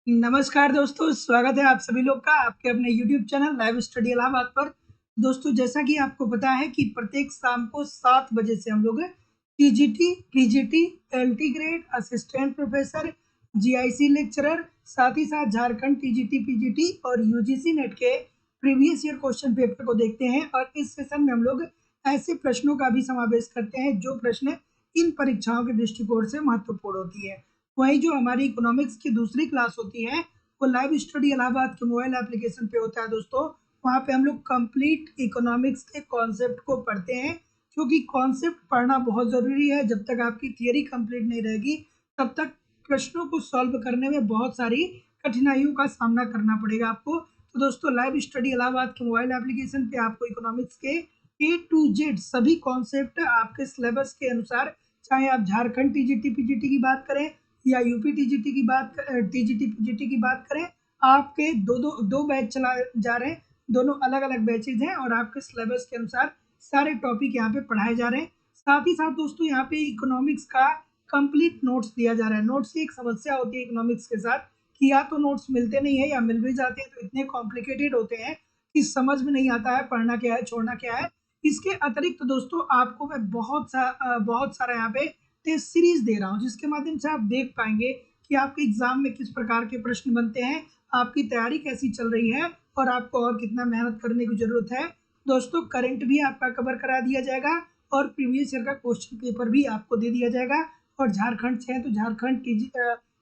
नमस्कार दोस्तों, स्वागत है आप सभी लोग का आपके अपने YouTube channel live study Allahabad पर। दोस्तों, जैसा कि आपको पता है कि प्रत्येक शाम को 7 बजे से हम लोग TGT, PGT, LT grade, assistant professor, GIC lecturer, साथ ही साथ झारखंड टीजीटी, पीजीटी और यूजीसी नेट के प्रीवियस ईयर क्वेश्चन पेपर को देखते हैं। और इस सेशन में हम लोग ऐसे प्रश्नों का भी समावेश करते हैं जो प्रश्न इन परीक्षाओं के दृष्टिकोण से महत्वपूर्ण होती है। वही जो हमारी इकोनॉमिक्स की दूसरी क्लास होती है वो लाइव स्टडी इलाहाबाद के मोबाइल एप्लीकेशन पे होता है दोस्तों। वहाँ पे हम लोग कंप्लीट इकोनॉमिक्स के कॉन्सेप्ट को पढ़ते हैं, क्योंकि कॉन्सेप्ट पढ़ना बहुत ज़रूरी है। जब तक आपकी थियरी कंप्लीट नहीं रहेगी तब तक प्रश्नों को सॉल्व करने में बहुत सारी कठिनाइयों का सामना करना पड़ेगा आपको। तो दोस्तों, लाइव स्टडी इलाहाबाद के मोबाइल एप्लीकेशन पे आपको इकोनॉमिक्स के ए टू जेड सभी कॉन्सेप्ट आपके सिलेबस के अनुसार, चाहे आप झारखंड टीजीटी पीजीटी की बात करें या यूपी टीजीटी की बात टीजीटी पीजीटी की बात करें, आपके दो बैच चला जा रहे हैं। दोनों अलग अलग बैचेज हैं और आपके सिलेबस के अनुसार सारे टॉपिक यहाँ पे पढ़ाए जा रहे हैं। साथ ही साथ दोस्तों, यहाँ पे इकोनॉमिक्स का कंप्लीट नोट्स दिया जा रहा है। नोट्स की एक समस्या होती है इकोनॉमिक्स के साथ कि या तो नोट्स मिलते नहीं है या मिल भी जाते हैं तो इतने कॉम्प्लिकेटेड होते हैं कि समझ में नहीं आता है पढ़ना क्या है छोड़ना क्या है। इसके अतिरिक्त दोस्तों, आपको मैं बहुत सारा यहाँ पे टेस्ट सीरीज दे रहा हूँ, जिसके माध्यम से आप देख पाएंगे कि आपके एग्जाम में किस प्रकार के प्रश्न बनते हैं, आपकी तैयारी कैसी चल रही है और आपको और कितना मेहनत करने की जरूरत है। दोस्तों, करंट भी आपका कवर करा दिया जाएगा और प्रीवियस ईयर का क्वेश्चन पेपर भी आपको दे दिया जाएगा। और झारखंड से है तो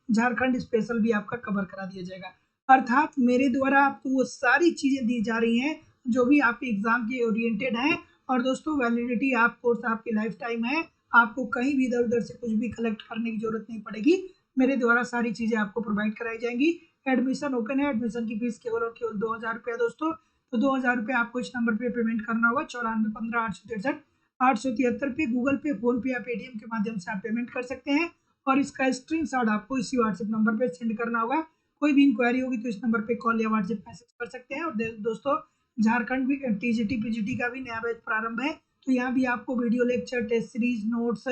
झारखंड स्पेशल भी आपका कवर करा दिया जाएगा। अर्थात मेरे द्वारा आपको वो सारी चीजें दी जा रही हैं जो भी आपके एग्जाम के ओरिएंटेड हैं। और दोस्तों, वैलिडिटी आप कोर्स आपकी लाइफ टाइम है। आपको कहीं भी इधर उधर से कुछ भी कलेक्ट करने की जरूरत नहीं पड़ेगी। मेरे द्वारा सारी चीजें आपको प्रोवाइड कराई जाएंगी। एडमिशन ओपन है। एडमिशन की फीस केवल और केवल 2,000 रुपया दोस्तों। तो 2,000 रुपया आपको इस नंबर पे पेमेंट करना होगा, 9415 863 873 पे। गूगल पे, फोन पे या पेटीएम के माध्यम से आप पेमेंट कर सकते हैं और इसका स्क्रीनशॉट आपको इसी व्हाट्सएप नंबर पे सेंड करना होगा। कोई भी इंक्वायरी होगी तो इस नंबर पे कॉल या व्हाट्सएप मैसेज कर सकते हैं। और दोस्तों, झारखंड भी टीजीटी पीजीटी का भी नया बैच प्रारंभ है। तो यहाँ भी आपको video lecture, test series, notes,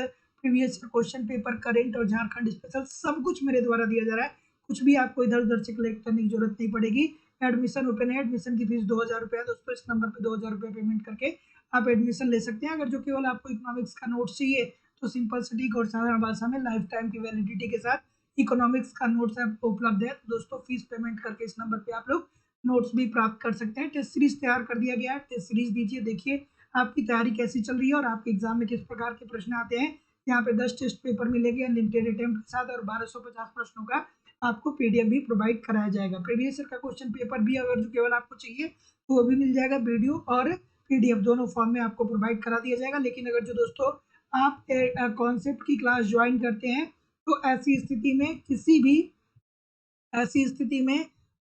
previous question paper, current और झारखंड स्पेशल सब कुछ मेरे द्वारा दिया जा रहा है। कुछ भी आपको इधर उधर से कलेक्ट करने की जरूरत नहीं पड़ेगी। एडमिशन ओपन है। एडमिशन की फीस 2,000 रुपया दोस्तों। इस नंबर पे 2,000 रुपया पेमेंट करके आप एडमिशन ले सकते हैं। अगर जो केवल आपको इकोनॉमिक्स का नोट्स चाहिए तो सिंपल सटीक और साधारण भाषा में लाइफ टाइम की वैलिडिटी के साथ इकोनॉमिक्स का नोट्स आपको उपलब्ध है। तो दोस्तों, फीस पेमेंट करके इस नंबर पे आप लोग नोट्स भी प्राप्त कर सकते हैं। टेस्ट सीरीज तैयार कर दिया गया है। टेस्ट सीरीज दीजिए, देखिए आपकी तैयारी कैसी चल रही है और आपके एग्जाम में किस प्रकार के प्रश्न आते हैं। यहाँ पे 10 टेस्ट पेपर मिलेंगे अनलिमिटेड अटेम्प्ट के साथ और 1250 प्रश्नों का आपको पीडीएफ भी प्रोवाइड कराया जाएगा। प्रीवियस ईयर का क्वेश्चन पेपर भी अगर जो केवल आपको चाहिए तो वो भी मिल जाएगा। वीडियो और पीडीएफ दोनों फॉर्म में आपको प्रोवाइड करा दिया जाएगा। लेकिन अगर जो दोस्तों आप कॉन्सेप्ट की क्लास ज्वाइन करते हैं तो ऐसी स्थिति में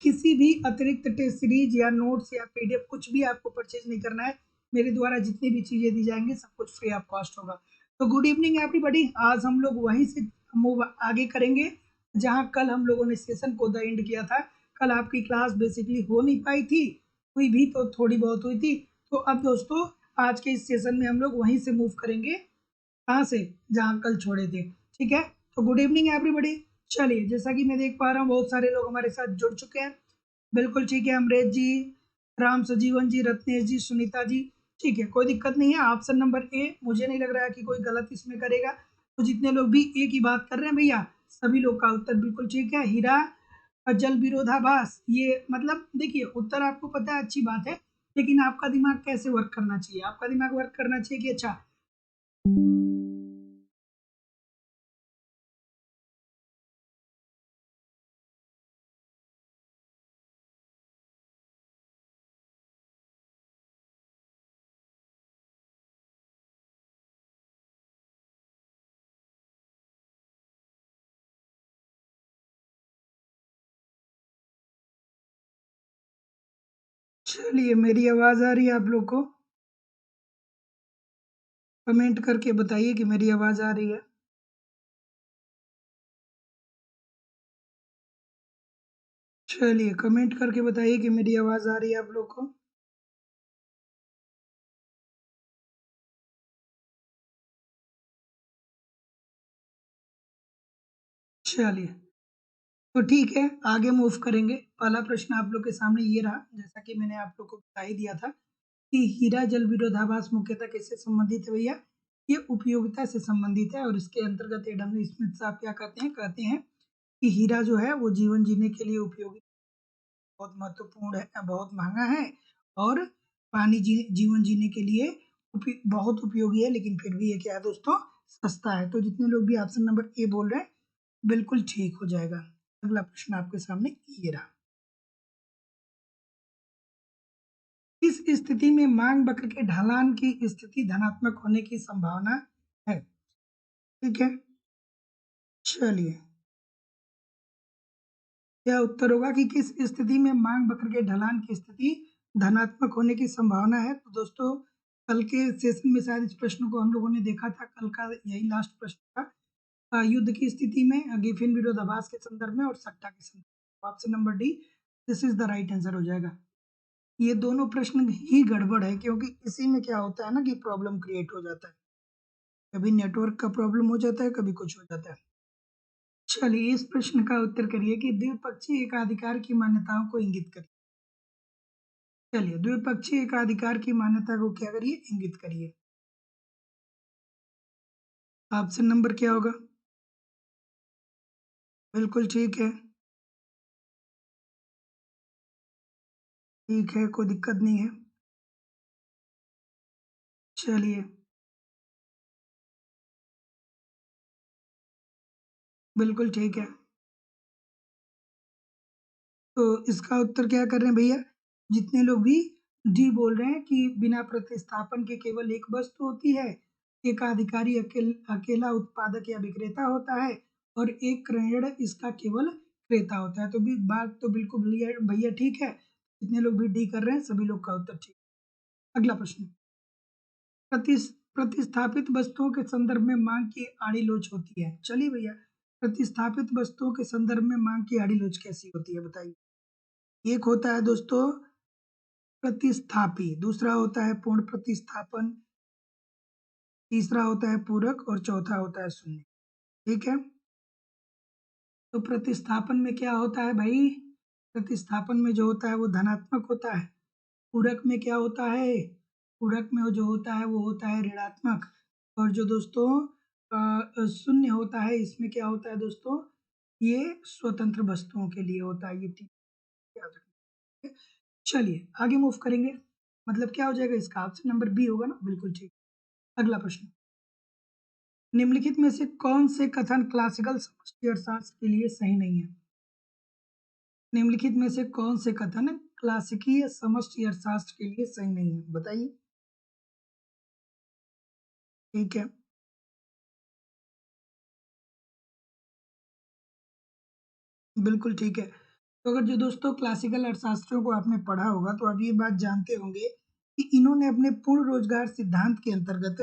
किसी भी अतिरिक्त टेस्ट सीरीज या नोट्स या पीडीएफ कुछ भी आपको परचेज नहीं करना है। मेरे द्वारा जितनी भी चीजें दी जाएंगी सब कुछ फ्री ऑफ कॉस्ट होगा। तो गुड इवनिंग एवरीबॉडी। आज हम लोग वहीं से मूव आगे करेंगे जहां कल हम लोगों ने सेशन को द एंड किया था। कल आपकी क्लास बेसिकली हो नहीं पाई थी, हुई भी तो थोड़ी बहुत हुई थी। तो अब दोस्तों, आज के इस सेशन में हम लोग वहीं से मूव करेंगे, कहाँ से, जहाँ कल छोड़े थे। ठीक है, तो गुड इवनिंग एवरीबॉडी। चलिए, जैसा कि मैं देख पा रहा हूँ बहुत सारे लोग हमारे साथ जुड़ चुके हैं। बिल्कुल ठीक है, अमरेश जी, राम सजीवन जी, रत्नेश जी, सुनीता जी। ठीक है, कोई दिक्कत नहीं है। ऑप्शन नंबर ए मुझे नहीं लग रहा है कि कोई गलत इसमें करेगा। तो जितने लोग भी ए की बात कर रहे हैं भैया, सभी लोग का उत्तर बिल्कुल ठीक है। हीरा जल विरोधाभास, ये मतलब देखिए उत्तर आपको पता है, अच्छी बात है। लेकिन आपका दिमाग कैसे वर्क करना चाहिए? आपका दिमाग वर्क करना चाहिए कि अच्छा। चलिए, मेरी आवाज आ रही है आप लोग को? कमेंट करके बताइए कि मेरी आवाज आ रही है। चलिए, कमेंट करके बताइए कि मेरी आवाज आ रही है आप लोग को। चलिए, तो ठीक है, आगे मूव करेंगे। पहला प्रश्न आप लोग के सामने ये रहा, जैसा कि मैंने आप लोग को बता ही दिया था कि हीरा जल विरोधाभास मुख्यतः किससे संबंधित है भैया? ये उपयोगिता से संबंधित है और इसके अंतर्गत एडम स्मिथ साहब क्या कहते हैं कि हीरा जो है वो जीवन जीने के लिए उपयोगी, बहुत महत्वपूर्ण है, बहुत महंगा है और पानी जीवन जीने के लिए बहुत उपयोगी है, लेकिन फिर भी ये क्या है दोस्तों? सस्ता है। तो जितने लोग भी ऑप्शन नंबर ए बोल रहे हैं बिल्कुल ठीक हो जाएगा। अगला प्रश्न आपके सामने ये रहा, इस स्थिति में मांग वक्र के ढलान की स्थिति धनात्मक होने की संभावना है। ठीक है, चलिए क्या उत्तर होगा कि किस स्थिति में मांग वक्र के ढलान की स्थिति धनात्मक होने की संभावना है? तो दोस्तों कल के सेशन में शायद इस प्रश्न को हम लोगों ने देखा था, कल का यही लास्ट प्रश्न था। युद्ध की स्थिति में गिफिन विरोधाभास के संदर्भ में और सट्टा के संदर्भ में। Option number D this is the right answer हो जाएगा। ये दोनों प्रश्न ही गड़बड़ है, क्योंकि इसी में क्या होता है ना कि प्रॉब्लम क्रिएट हो जाता है, कभी नेटवर्क का प्रॉब्लम हो जाता है, कभी कुछ हो जाता है। चलिए इस प्रश्न का उत्तर करिए कि द्विपक्षीय एकाधिकार की मान्यताओं को इंगित करिए। चलिए द्विपक्षीय एकाधिकार की मान्यता को क्या करिए? इंगित करिए। ऑप्शन नंबर क्या होगा? बिल्कुल ठीक है, ठीक है, कोई दिक्कत नहीं है। चलिए बिल्कुल ठीक है। तो इसका उत्तर क्या कर रहे हैं भैया? जितने लोग भी डी बोल रहे हैं कि बिना प्रतिस्थापन के केवल एक वस्तु होती है, एकाधिकारी अकेला उत्पादक या विक्रेता होता है और एक क्रयण इसका केवल क्रेता होता है। तो भी बात तो बिल्कुल भैया भैया ठीक है। जितने लोग भी डी कर रहे हैं सभी लोग का उत्तर ठीक। अगला प्रश्न, प्रतिस्थापित वस्तुओं के संदर्भ में मांग की आड़ी लोच होती है। चलिए भैया, प्रतिस्थापित वस्तुओं के संदर्भ में मांग की आड़ी लोच कैसी होती है बताइए? एक होता है दोस्तों प्रतिस्थापी, दूसरा होता है पूर्ण प्रतिस्थापन, तीसरा होता है पूरक और चौथा होता है शून्य। ठीक है, तो प्रतिस्थापन में क्या होता है भाई? प्रतिस्थापन में जो होता है वो धनात्मक होता है। पूरक में क्या होता है? पूरक में जो होता है वो होता है ऋणात्मक। और जो दोस्तों शून्य होता है, इसमें क्या होता है दोस्तों? ये स्वतंत्र वस्तुओं के लिए होता है। ये ठीक याद रखना। चलिए आगे मूव करेंगे। मतलब क्या हो जाएगा इसका? ऑप्शन नंबर बी होगा ना? बिल्कुल ठीक। अगला प्रश्न, निम्नलिखित में से कौन से कथन क्लासिकल समष्टि अर्थशास्त्र के लिए सही नहीं है? निम्नलिखित में से कौन से कथन क्लासिकीय समष्टि अर्थशास्त्र के लिए सही नहीं है? बताइए। ठीक है, बिल्कुल ठीक है। तो अगर जो दोस्तों क्लासिकल अर्थशास्त्रियों को आपने पढ़ा होगा तो आप ये बात जानते होंगे कि इन्होंने अपने पूर्ण रोजगार सिद्धांत के अंतर्गत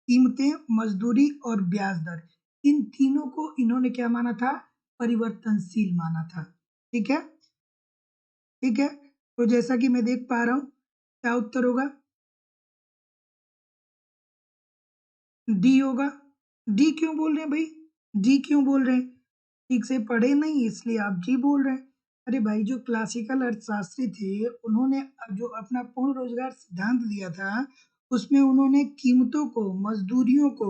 कीमतें, मजदूरी और ब्याज दर, इन तीनों को इन्होंने क्या माना था? परिवर्तनशील माना था। ठीक है, ठीक है। तो जैसा कि मैं देख पा रहा हूँ, क्या उत्तर होगा? डी होगा। डी क्यों बोल रहे हैं भाई? डी क्यों बोल रहे हैं? ठीक से पढ़े नहीं इसलिए आप जी बोल रहे हैं। अरे भाई, जो क्लासिकल अर्थशास्त्री थे उन्होंने जो अपना पूर्ण रोजगार सिद्धांत दिया था उसमें उन्होंने कीमतों को, मजदूरियों को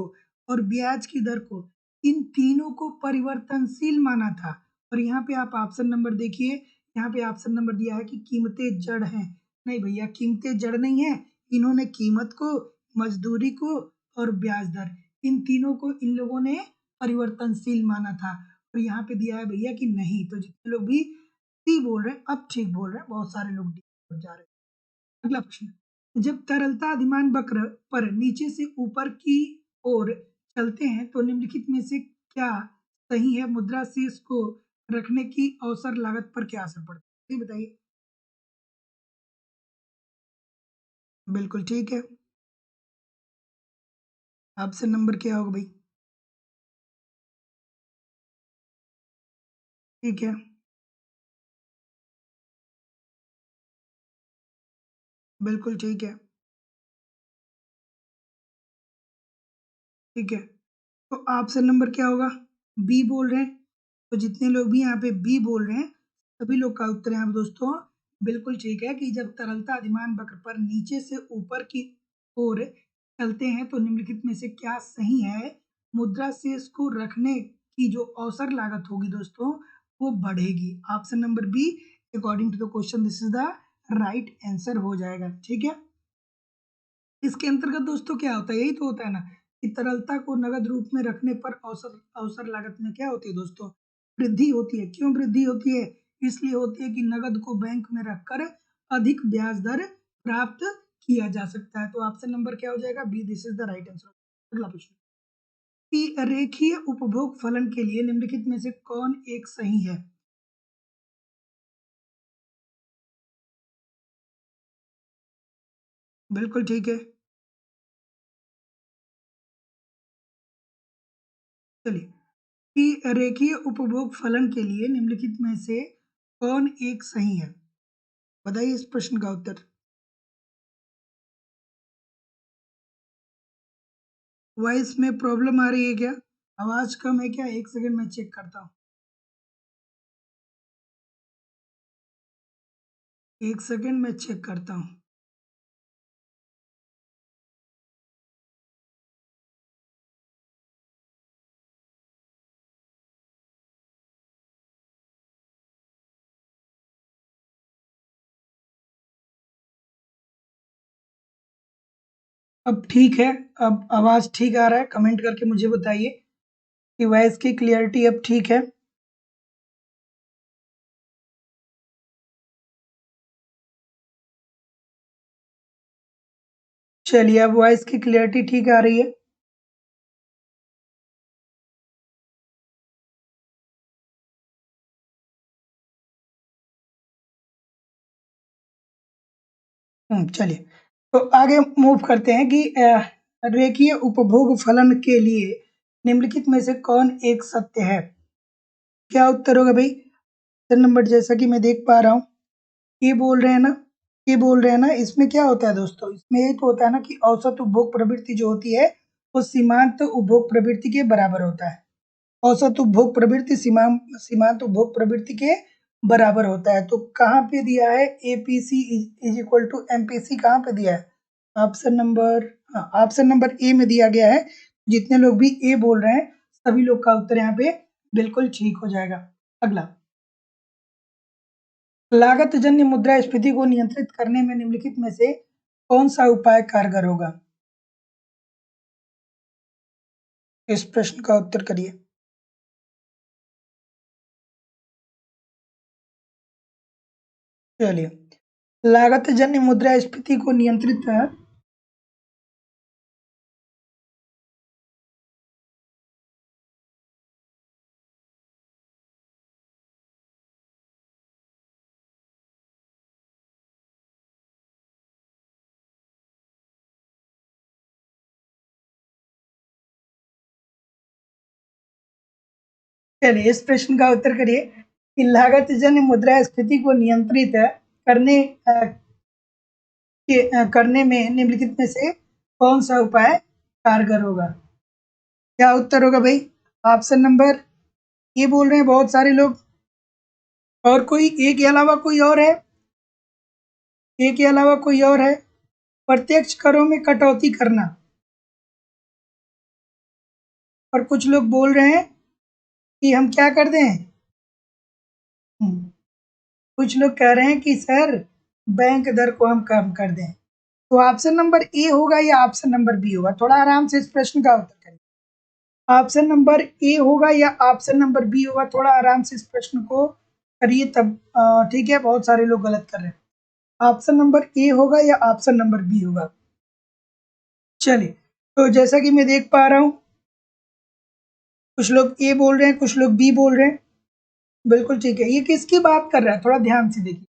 और ब्याज की दर को, इन तीनों को परिवर्तनशील माना था। और यहाँ पे आप ऑप्शन नंबर देखिए, यहाँ पे ऑप्शन नंबर दिया है कि कीमतें जड़ हैं। नहीं भैया, कीमतें जड़ नहीं है। इन्होंने कीमत को, मजदूरी को और ब्याज दर, इन तीनों को इन लोगों ने परिवर्तनशील माना था। और यहाँ पे दिया है भैया कि नहीं। तो जितने लोग भी सी बोल रहे हैं अब ठीक बोल रहे हैं, बहुत सारे लोग डी बोल जा रहे हैं। अगला प्रश्न, जब तरलता अधिमान वक्र पर नीचे से ऊपर की ओर चलते हैं तो निम्नलिखित में से क्या सही है? मुद्रा शेष को रखने की अवसर लागत पर क्या असर पड़ता है? ये बताइए। बिल्कुल ठीक है। ऑप्शन नंबर क्या होगा भाई? ठीक है, बिल्कुल ठीक है, ठीक है। तो ऑप्शन नंबर क्या होगा? बी बोल रहे हैं। तो जितने लोग भी यहाँ पे बी बोल रहे हैं सभी लोग का उत्तर यहाँ पे दोस्तों बिल्कुल ठीक है कि जब तरलता अधिमान वक्र पर नीचे से ऊपर की ओर चलते हैं तो निम्नलिखित में से क्या सही है। मुद्रा शेष को रखने की जो अवसर लागत होगी दोस्तों वो बढ़ेगी। Option number B according to the question this is the right answer हो जाएगा। ठीक है, इसके अंतर्गत दोस्तों क्या होता है, यही तो होता है ना कि तरलता को नगद रूप में रखने पर अवसर अवसर लागत में क्या होती है दोस्तों, वृद्धि होती है। क्यों वृद्धि होती है, इसलिए होती है कि नगद को बैंक में रखकर अधिक ब्याज दर प्राप्त किया जा सकता है। तो ऑप्शन नंबर क्या हो जाएगा, B, this is the right answer. अगला प्रश्न कि रेखीय उपभोग फलन के लिए निम्नलिखित में से कौन एक सही है। बिल्कुल ठीक है, चलिए कि रेखीय उपभोग फलन के लिए निम्नलिखित में से कौन एक सही है, बताइए इस प्रश्न का उत्तर। वॉइस में प्रॉब्लम आ रही है क्या, आवाज कम है क्या, एक सेकंड में चेक करता हूँ, एक सेकंड में चेक करता हूँ। अब ठीक है, अब आवाज ठीक आ रहा है, कमेंट करके मुझे बताइए कि वॉइस की क्लियरिटी अब ठीक है। चलिए अब वॉइस की क्लियरिटी ठीक आ रही है। चलिए तो आगे मूव करते हैं कि रेखीय उपभोग फलन के लिए निम्नलिखित में से कौन एक सत्य है। क्या उत्तर होगा भाई, ऑप्शन नंबर जैसा कि मैं देख पा रहा हूँ ये बोल रहे हैं ना, ये बोल रहे हैं ना, इसमें क्या होता है दोस्तों, इसमें यही तो होता है ना कि औसत उपभोग प्रवृत्ति जो होती है वो सीमांत उपभोग प्रवृत्ति के बराबर होता है। औसत उपभोग प्रवृत्ति सीमांत उपभोग प्रवृत्ति के बराबर होता है। तो कहाँ पे दिया है, APC is equal to MPC, कहाँ पे दिया है, ऑप्शन नंबर, हाँ ऑप्शन नंबर ए में दिया गया है। जितने लोग भी ए बोल रहे हैं सभी लोग का उत्तर यहाँ पे बिल्कुल ठीक हो जाएगा। अगला, लागत जन्य मुद्रास्फीति को नियंत्रित करने में निम्नलिखित में से कौन सा उपाय कारगर होगा। इस प्रश्न का उत्तर करिए। चलिए, लागत जन्य मुद्रास्फीति को नियंत्रित, चलिए इस प्रश्न का उत्तर करिए कि लागत जन्य मुद्रास्फीति को नियंत्रित करने करने में निम्नलिखित में से कौन सा उपाय कारगर होगा। क्या उत्तर होगा भाई, ऑप्शन नंबर ये बोल रहे हैं बहुत सारे लोग, और कोई एक के अलावा कोई और है, एक के अलावा कोई और है, प्रत्यक्ष करों में कटौती करना। और कुछ लोग बोल रहे हैं कि हम क्या कर दें, कुछ लोग कह रहे हैं कि सर बैंक दर को हम कम कर दें। तो ऑप्शन नंबर ए होगा या ऑप्शन नंबर बी होगा, थोड़ा आराम से इस प्रश्न का उत्तर करें। ऑप्शन नंबर ए होगा या ऑप्शन नंबर बी होगा, थोड़ा आराम से इस प्रश्न को करिए तब ठीक है, बहुत सारे लोग गलत कर रहे हैं। ऑप्शन नंबर ए होगा या ऑप्शन नंबर बी होगा। चलिए तो जैसा कि मैं देख पा रहा हूँ कुछ लोग ए बोल रहे हैं, कुछ लोग बी बोल रहे हैं। बिल्कुल ठीक है, ये किसकी बात कर रहा है, थोड़ा ध्यान से देखिए।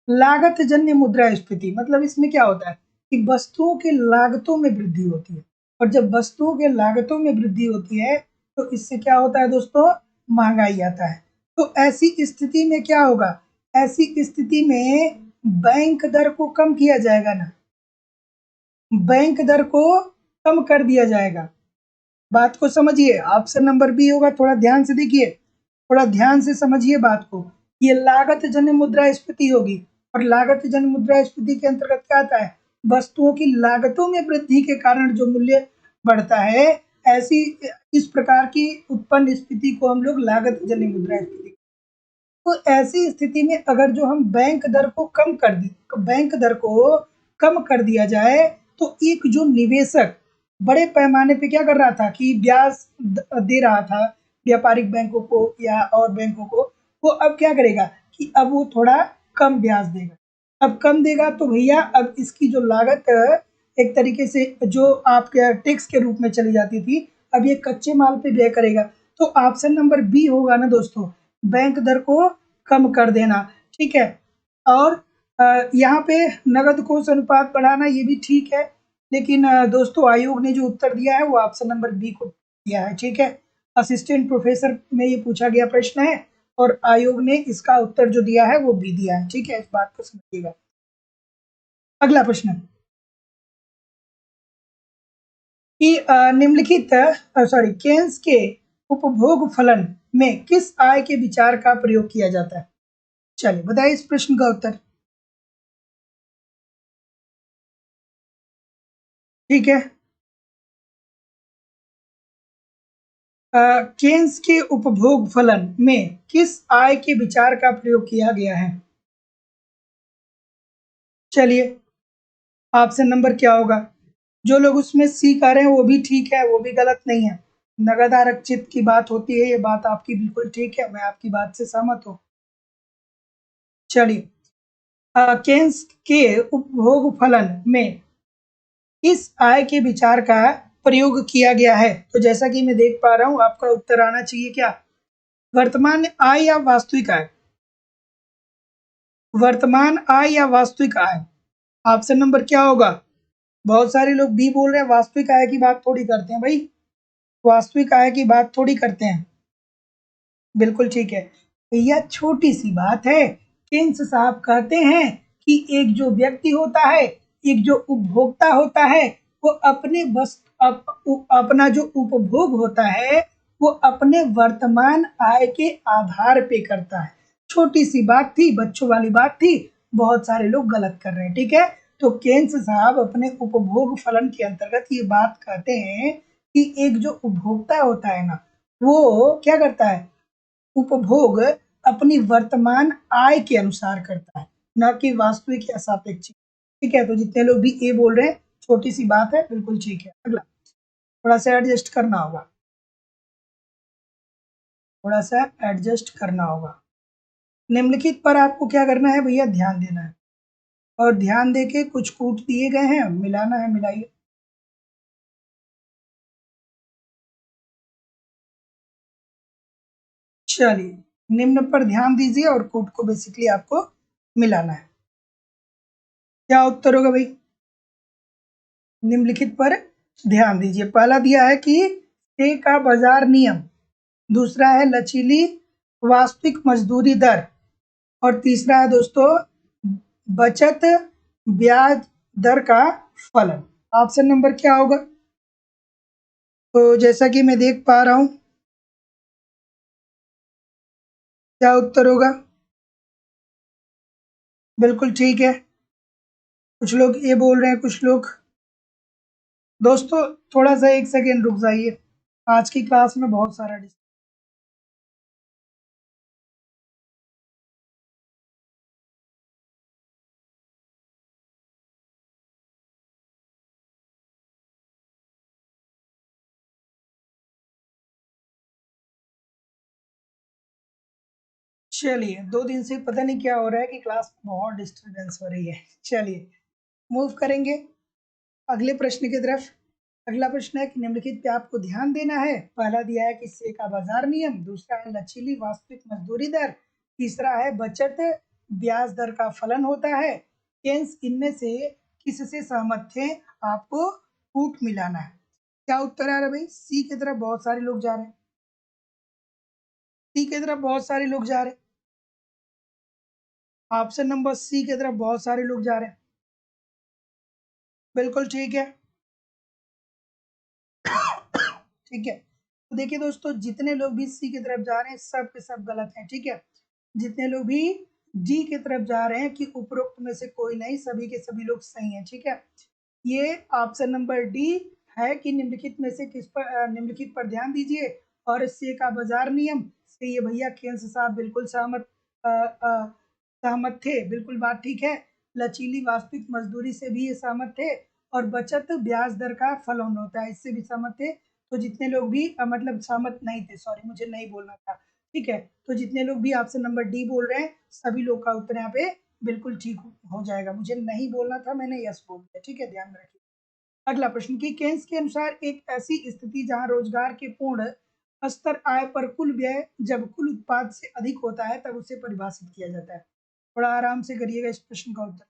लागत जन्य मुद्रास्फीति मतलब इसमें क्या होता है कि वस्तुओं की लागतों में वृद्धि होती है, और जब वस्तुओं के लागतों में वृद्धि होती है तो इससे क्या होता है दोस्तों, महंगाई आता है। तो ऐसी स्थिति में क्या होगा, ऐसी स्थिति में बैंक दर को कम किया जाएगा ना, बैंक दर को कम कर दिया जाएगा। बात को समझिए, ऑप्शन नंबर बी होगा, थोड़ा ध्यान से देखिए। थोड़ा ध्यान से समझिए बात को। ये लागत जन्य मुद्रास्फीति होगी और लागत जन्य मुद्रास्फीति के अंतर्गत क्या आता है, वस्तुओं की लागतों में वृद्धि के कारण जो मूल्य बढ़ता है, ऐसी इस प्रकार की उत्पन्न स्थिति को हम लोग लागत जन्य मुद्रास्फीति। तो ऐसी स्थिति में अगर जो हम बैंक दर को कम कर दी, बैंक दर को कम कर दिया जाए, तो एक जो निवेशक बड़े पैमाने पे क्या कर रहा था कि ब्याज दे रहा था व्यापारिक बैंकों को या और बैंकों को, वो अब क्या करेगा कि अब वो थोड़ा कम ब्याज देगा। अब कम देगा तो भैया अब इसकी जो लागत एक तरीके से जो आपके टैक्स के रूप में चली जाती थी, अब ये कच्चे माल पे व्यय करेगा। तो ऑप्शन नंबर बी होगा ना दोस्तों, बैंक दर को कम कर देना। ठीक है, और यहाँ पे नगद कोष अनुपात बढ़ाना, ये भी ठीक है, लेकिन दोस्तों आयोग ने जो उत्तर दिया है वो ऑप्शन नंबर बी को दिया है। ठीक है, असिस्टेंट प्रोफेसर में ये पूछा गया प्रश्न है और आयोग ने इसका उत्तर जो दिया है वो बी दिया है। ठीक है, इस बात को समझिएगा। अगला प्रश्न कि निम्नलिखित केन्स के उपभोग फलन में किस आय के विचार का प्रयोग किया जाता है? चलिए बताइए इस प्रश्न का उत्तर। ठीक है, केन्स के उपभोग फलन में किस आय के विचार का प्रयोग किया गया है? चलिए ऑप्शन नंबर क्या होगा? जो लोग उसमें सी कर रहे हैं वो भी ठीक है, वो भी गलत नहीं है। नगद आरक्षित की बात होती है, ये बात आपकी बिल्कुल ठीक है, मैं आपकी बात से सहमत हूँ। चलिए केन्स के उपभोग फलन में इस आय के विचार का प्रयोग किया गया है, तो जैसा कि मैं देख पा रहा हूं आपका उत्तर आना चाहिए क्या, वर्तमान आय या वास्तविक आय? वर्तमान आय या वास्तविक आय? ऑप्शन नंबर क्या होगा? बहुत सारे लोग बी बोल रहे हैं, वास्तविक आय की बात थोड़ी करते हैं भाई, वास्तविक आय की बात थोड़ी करते हैं। बिल्कुल ठीक है भैया, छोटी सी बात है। केन्स साहब कहते हैं कि एक जो व्यक्ति होता है, एक जो उपभोक्ता होता है, वो अपने अपना जो उपभोग होता है वो अपने वर्तमान आय के आधार पे करता है। छोटी सी बात थी, बच्चों वाली बात थी, बहुत सारे लोग गलत कर रहे हैं। ठीक है, तो केन्स साहब अपने उपभोग फलन के अंतर्गत ये बात कहते हैं कि एक जो उपभोक्ता होता है ना, वो क्या करता है, उपभोग अपनी वर्तमान आय के अनुसार करता है, न कि वास्तविक या सापेक्षिक। ठीक है, तो जितने लोग भी ए बोल रहे हैं, छोटी सी बात है, बिल्कुल ठीक है। अगला थोड़ा सा एडजस्ट करना होगा, थोड़ा सा एडजस्ट करना होगा। निम्नलिखित पर आपको क्या करना है भैया, ध्यान देना है, और ध्यान देके कुछ कूट दिए गए हैं, मिलाना है, मिलाइए। चलिए निम्न पर ध्यान दीजिए और कूट को बेसिकली आपको मिलाना है। क्या उत्तर होगा भाई? निम्नलिखित पर ध्यान दीजिए। पहला दिया है कि ए का बाजार नियम, दूसरा है लचीली वास्तविक मजदूरी दर, और तीसरा है दोस्तों बचत ब्याज दर का फलन। ऑप्शन नंबर क्या होगा? तो जैसा कि मैं देख पा रहा हूं, क्या उत्तर होगा? बिल्कुल ठीक है, कुछ लोग ये बोल रहे हैं, कुछ लोग। दोस्तों थोड़ा सा एक सेकेंड रुक जाइए, आज की क्लास में बहुत सारा चलिए 2 दिन से पता नहीं क्या हो रहा है कि क्लास में बहुत डिस्टरबेंस हो रही है। चलिए मूव करेंगे अगले प्रश्न की तरफ। अगला प्रश्न है कि निम्नलिखित पे आपको ध्यान देना है। पहला दिया है कि से का बाजार नियम, दूसरा है लचीली वास्तविक मजदूरी दर, तीसरा है बचत ब्याज दर का फलन होता है। केन्स इनमें से किससे सहमत थे? आपको कूट मिलाना है। क्या उत्तर आ रहा है भाई? सी की तरफ बहुत सारे लोग जा रहे हैं, सी की तरफ बहुत सारे लोग जा रहे हैं, ऑप्शन नंबर सी की तरफ बहुत सारे लोग जा रहे हैं। बिल्कुल ठीक है, ठीक है। तो देखिए दोस्तों, जितने लोग भी सी की तरफ जा रहे हैं सब के सब गलत हैं, ठीक है। जितने लोग भी डी की तरफ जा रहे हैं कि उपरोक्त में से कोई नहीं, सभी के सभी लोग सही हैं, ठीक है। ये ऑप्शन नंबर डी है कि निम्नलिखित में से किस पर निम्नलिखित पर ध्यान दीजिए और से का बाजार नियम से ये भैया केंस साहब बिल्कुल सहमत थे, बिल्कुल बात ठीक है। लचीली वास्तविक मजदूरी से भी ये सहमत थे और बचत ब्याज दर का फलन होता है, इससे भी सहमत थे। तो जितने लोग भी मतलब सहमत नहीं थे, सॉरी मुझे नहीं बोलना था, ठीक है। तो जितने लोग भी ऑप्शन नंबर डी बोल रहे हैं सभी लोग का उत्तर यहाँ पे बिल्कुल ठीक हो जाएगा। मुझे नहीं बोलना था, मैंने यस बोल दिया, ठीक है, ध्यान में रखिए। अगला प्रश्न कि केन्स के अनुसार एक ऐसी स्थिति जहां रोजगार के पूर्ण स्तर आय पर कुल व्यय जब कुल उत्पाद से अधिक होता है तब उसे परिभाषित किया जाता है। थोड़ा आराम से करिएगा इस प्रश्न का उत्तर।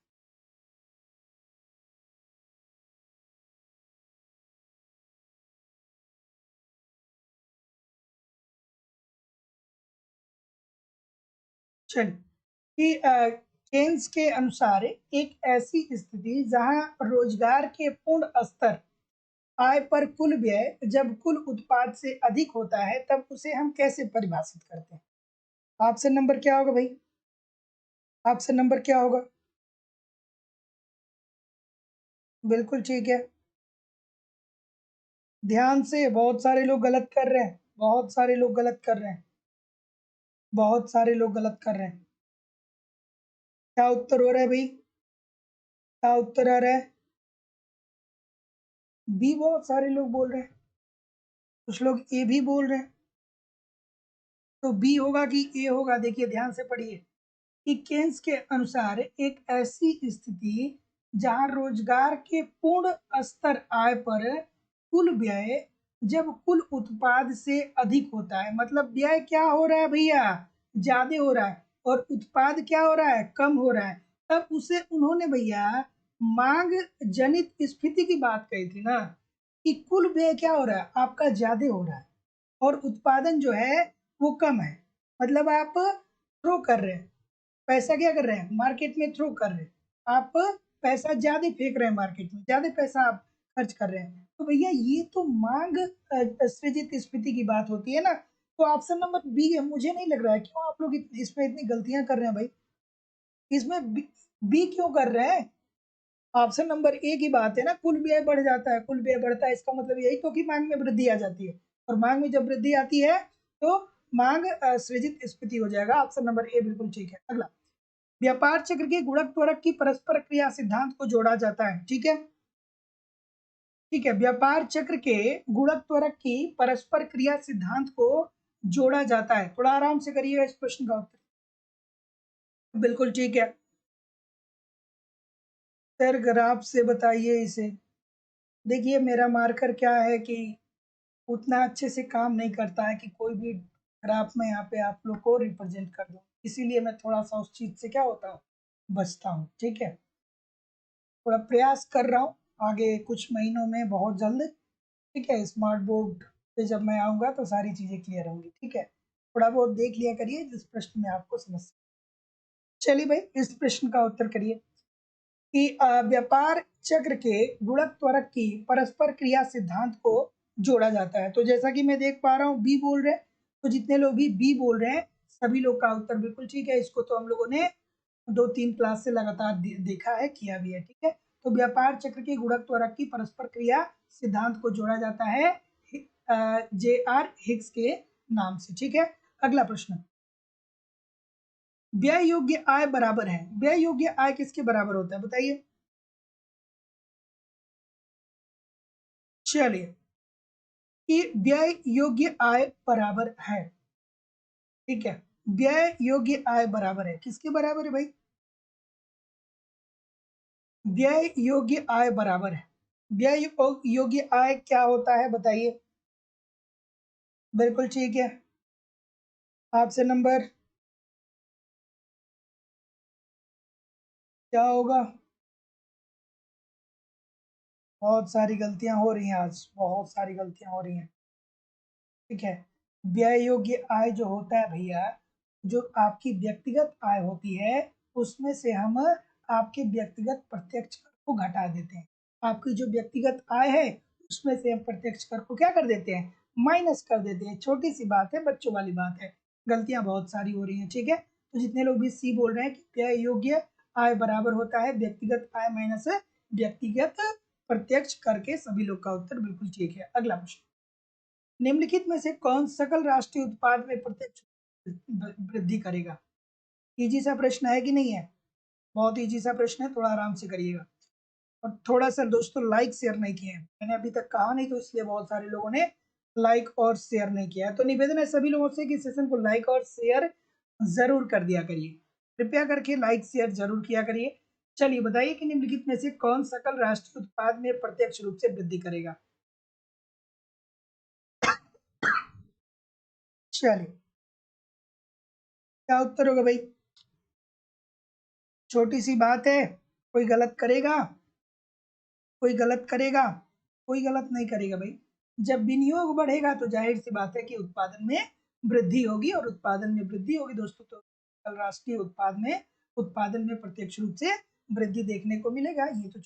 चलिए कि केन्स के अनुसार एक ऐसी स्थिति जहां रोजगार के पूर्ण स्तर आय पर कुल व्यय जब कुल उत्पाद से अधिक होता है तब उसे हम कैसे परिभाषित करते हैं। ऑप्शन नंबर क्या होगा भाई? ऑप्शन नंबर क्या होगा? बिल्कुल ठीक है, ध्यान से, बहुत सारे लोग गलत कर रहे हैं, बहुत सारे लोग गलत कर रहे हैं, बहुत सारे लोग गलत कर रहे हैं। क्या उत्तर हो रहा है भाई? क्या उत्तर आ रहा है? बी बहुत सारे लोग बोल रहे हैं, कुछ लोग ए भी बोल रहे हैं। तो बी होगा कि ए होगा? देखिए ध्यान से पढ़िए कि केन्स के अनुसार एक ऐसी स्थिति जहां रोजगार के पूर्ण स्तर आय पर कुल व्यय जब कुल उत्पाद से अधिक होता है, मतलब व्यय क्या हो रहा है भैया? ज्यादा हो रहा है, और उत्पाद क्या हो रहा है? कम हो रहा है। तब उसे उन्होंने भैया मांग जनित स्फीति की बात कही थी ना, कि कुल व्यय क्या हो रहा है? आपका ज्यादा हो रहा है और उत्पादन जो है वो कम है। मतलब आप थ्रो कर रहे हैं पैसा, क्या कर रहे हैं? मार्केट में थ्रो कर रहे हैं, आप पैसा ज्यादा फेंक रहे हैं, मार्केट में ज्यादा पैसा आप खर्च कर रहे हैं। तो भैया ये तो मांग सृजित स्फीति की बात होती है ना। तो ऑप्शन नंबर बी है, मुझे नहीं लग रहा है क्यों आप लोग इसमें इतनी गलतियां कर रहे हैं भाई। इसमें बी क्यों कर रहे हैं? ऑप्शन नंबर ए की बात है ना, कुल व्यय बढ़ जाता है, कुल व्यय बढ़ता है, इसका मतलब यही तो कि मांग में वृद्धि आ जाती है, और मांग में जब वृद्धि आती है तो मांग सृजित स्फीति हो जाएगा। ऑप्शन नंबर ए बिल्कुल ठीक है। अगला, व्यापार चक्र के गुणक त्वरक की परस्पर क्रिया सिद्धांत को जोड़ा जाता है, ठीक है। ठीक है, व्यापार चक्र के गुणक त्वरक की परस्पर क्रिया सिद्धांत को जोड़ा जाता है। थोड़ा आराम से करिएगा इस प्रश्न का उत्तर। बिल्कुल ठीक है सर, ग्राफ से बताइए इसे। देखिए मेरा मार्कर क्या है कि उतना अच्छे से काम नहीं करता है कि कोई भी ग्राफ में यहाँ पे आप लोग को रिप्रेजेंट कर दूं, इसीलिए मैं थोड़ा सा उस चीज से क्या होता हूँ, बचता हूँ, ठीक है। थोड़ा प्रयास कर रहा हूँ, आगे कुछ महीनों में बहुत जल्द, ठीक है, स्मार्ट बोर्ड पे जब मैं आऊँगा तो सारी चीज़ें क्लियर होंगी, ठीक है। थोड़ा बहुत देख लिया करिए जिस प्रश्न में आपको समस्या। चलिए भाई, इस प्रश्न का उत्तर करिए कि व्यापार चक्र के गुणक त्वरक की परस्पर क्रिया सिद्धांत को जोड़ा जाता है। तो जैसा कि मैं देख पा रहा हूँ बी बोल रहे हैं, तो जितने लोग भी बी बोल रहे हैं सभी लोग का उत्तर बिल्कुल ठीक है। इसको तो हम लोगों ने 2-3 क्लास से लगातार देखा है, किया भी है, ठीक है। तो व्यापार चक्र के गुणक त्वरक की परस्पर क्रिया सिद्धांत को जोड़ा जाता है जे आर हिक्स के नाम से, ठीक है। अगला प्रश्न, व्यय योग्य आय बराबर है, व्यय योग्य आय किसके बराबर होता है बताइए। चलिए कि व्यय योग्य आय बराबर है, ठीक है। व्यय योग्य आय बराबर है, किसके बराबर है भाई? व्यय योग्य आय बराबर है। व्यय योग्य आय क्या होता है बताइए। बिल्कुल ठीक है, ऑप्शन नंबर क्या होगा? बहुत सारी गलतियां हो रही हैं आज, बहुत सारी गलतियां हो रही हैं, ठीक है। व्यय योग्य आय जो होता है भैया, जो आपकी व्यक्तिगत आय होती है उसमें से हम आपके व्यक्तिगत प्रत्यक्ष कर को घटा देते हैं। आपकी जो व्यक्तिगत आय है उसमें से हम प्रत्यक्ष कर को क्या कर देते हैं? माइनस कर देते हैं। छोटी सी बात है, बच्चों वाली बात है, गलतियां बहुत सारी हो रही हैं, ठीक है। तो जितने लोग भी सी बोल रहे हैं कि व्यय योग्य आय बराबर होता है व्यक्तिगत आय माइनस व्यक्तिगत प्रत्यक्ष कर के, सभी लोग का उत्तर बिल्कुल ठीक है। अगला प्रश्न, निम्नलिखित में से कौन सकल राष्ट्रीय उत्पाद में प्रत्यक्ष वृद्धि करेगा? इजी सा प्रश्न है कि नहीं है? बहुत इजी सा प्रश्न है, थोड़ा आराम से करिएगा। और थोड़ा सा दोस्तों लाइक शेयर नहीं किए हैं, मैंने अभी तक कहा नहीं, तो इसलिए बहुत सारे लोगों ने लाइक और शेयर नहीं किया है। तो निवेदन है सभी लोगों से कि सेशन को लाइक और शेयर जरूर कर दिया करिए, कृपया करके लाइक शेयर जरूर किया करिए। चलिए बताइए कि निम्नलिखित में से कौन सकल राष्ट्रीय उत्पाद में प्रत्यक्ष रूप से वृद्धि करेगा? चलिए, क्या उत्तर होगा भाई? छोटी सी बात है, कोई गलत करेगा? कोई गलत करेगा? कोई गलत नहीं करेगा भाई। जब विनियोग बढ़ेगा तो जाहिर सी बात है कि उत्पादन में वृद्धि होगी, और उत्पादन में वृद्धि होगी दोस्तों तो कल राष्ट्रीय उत्पादन में प्रत्यक्ष रूप से वृद्धि देखने को मिलेगा। ये तो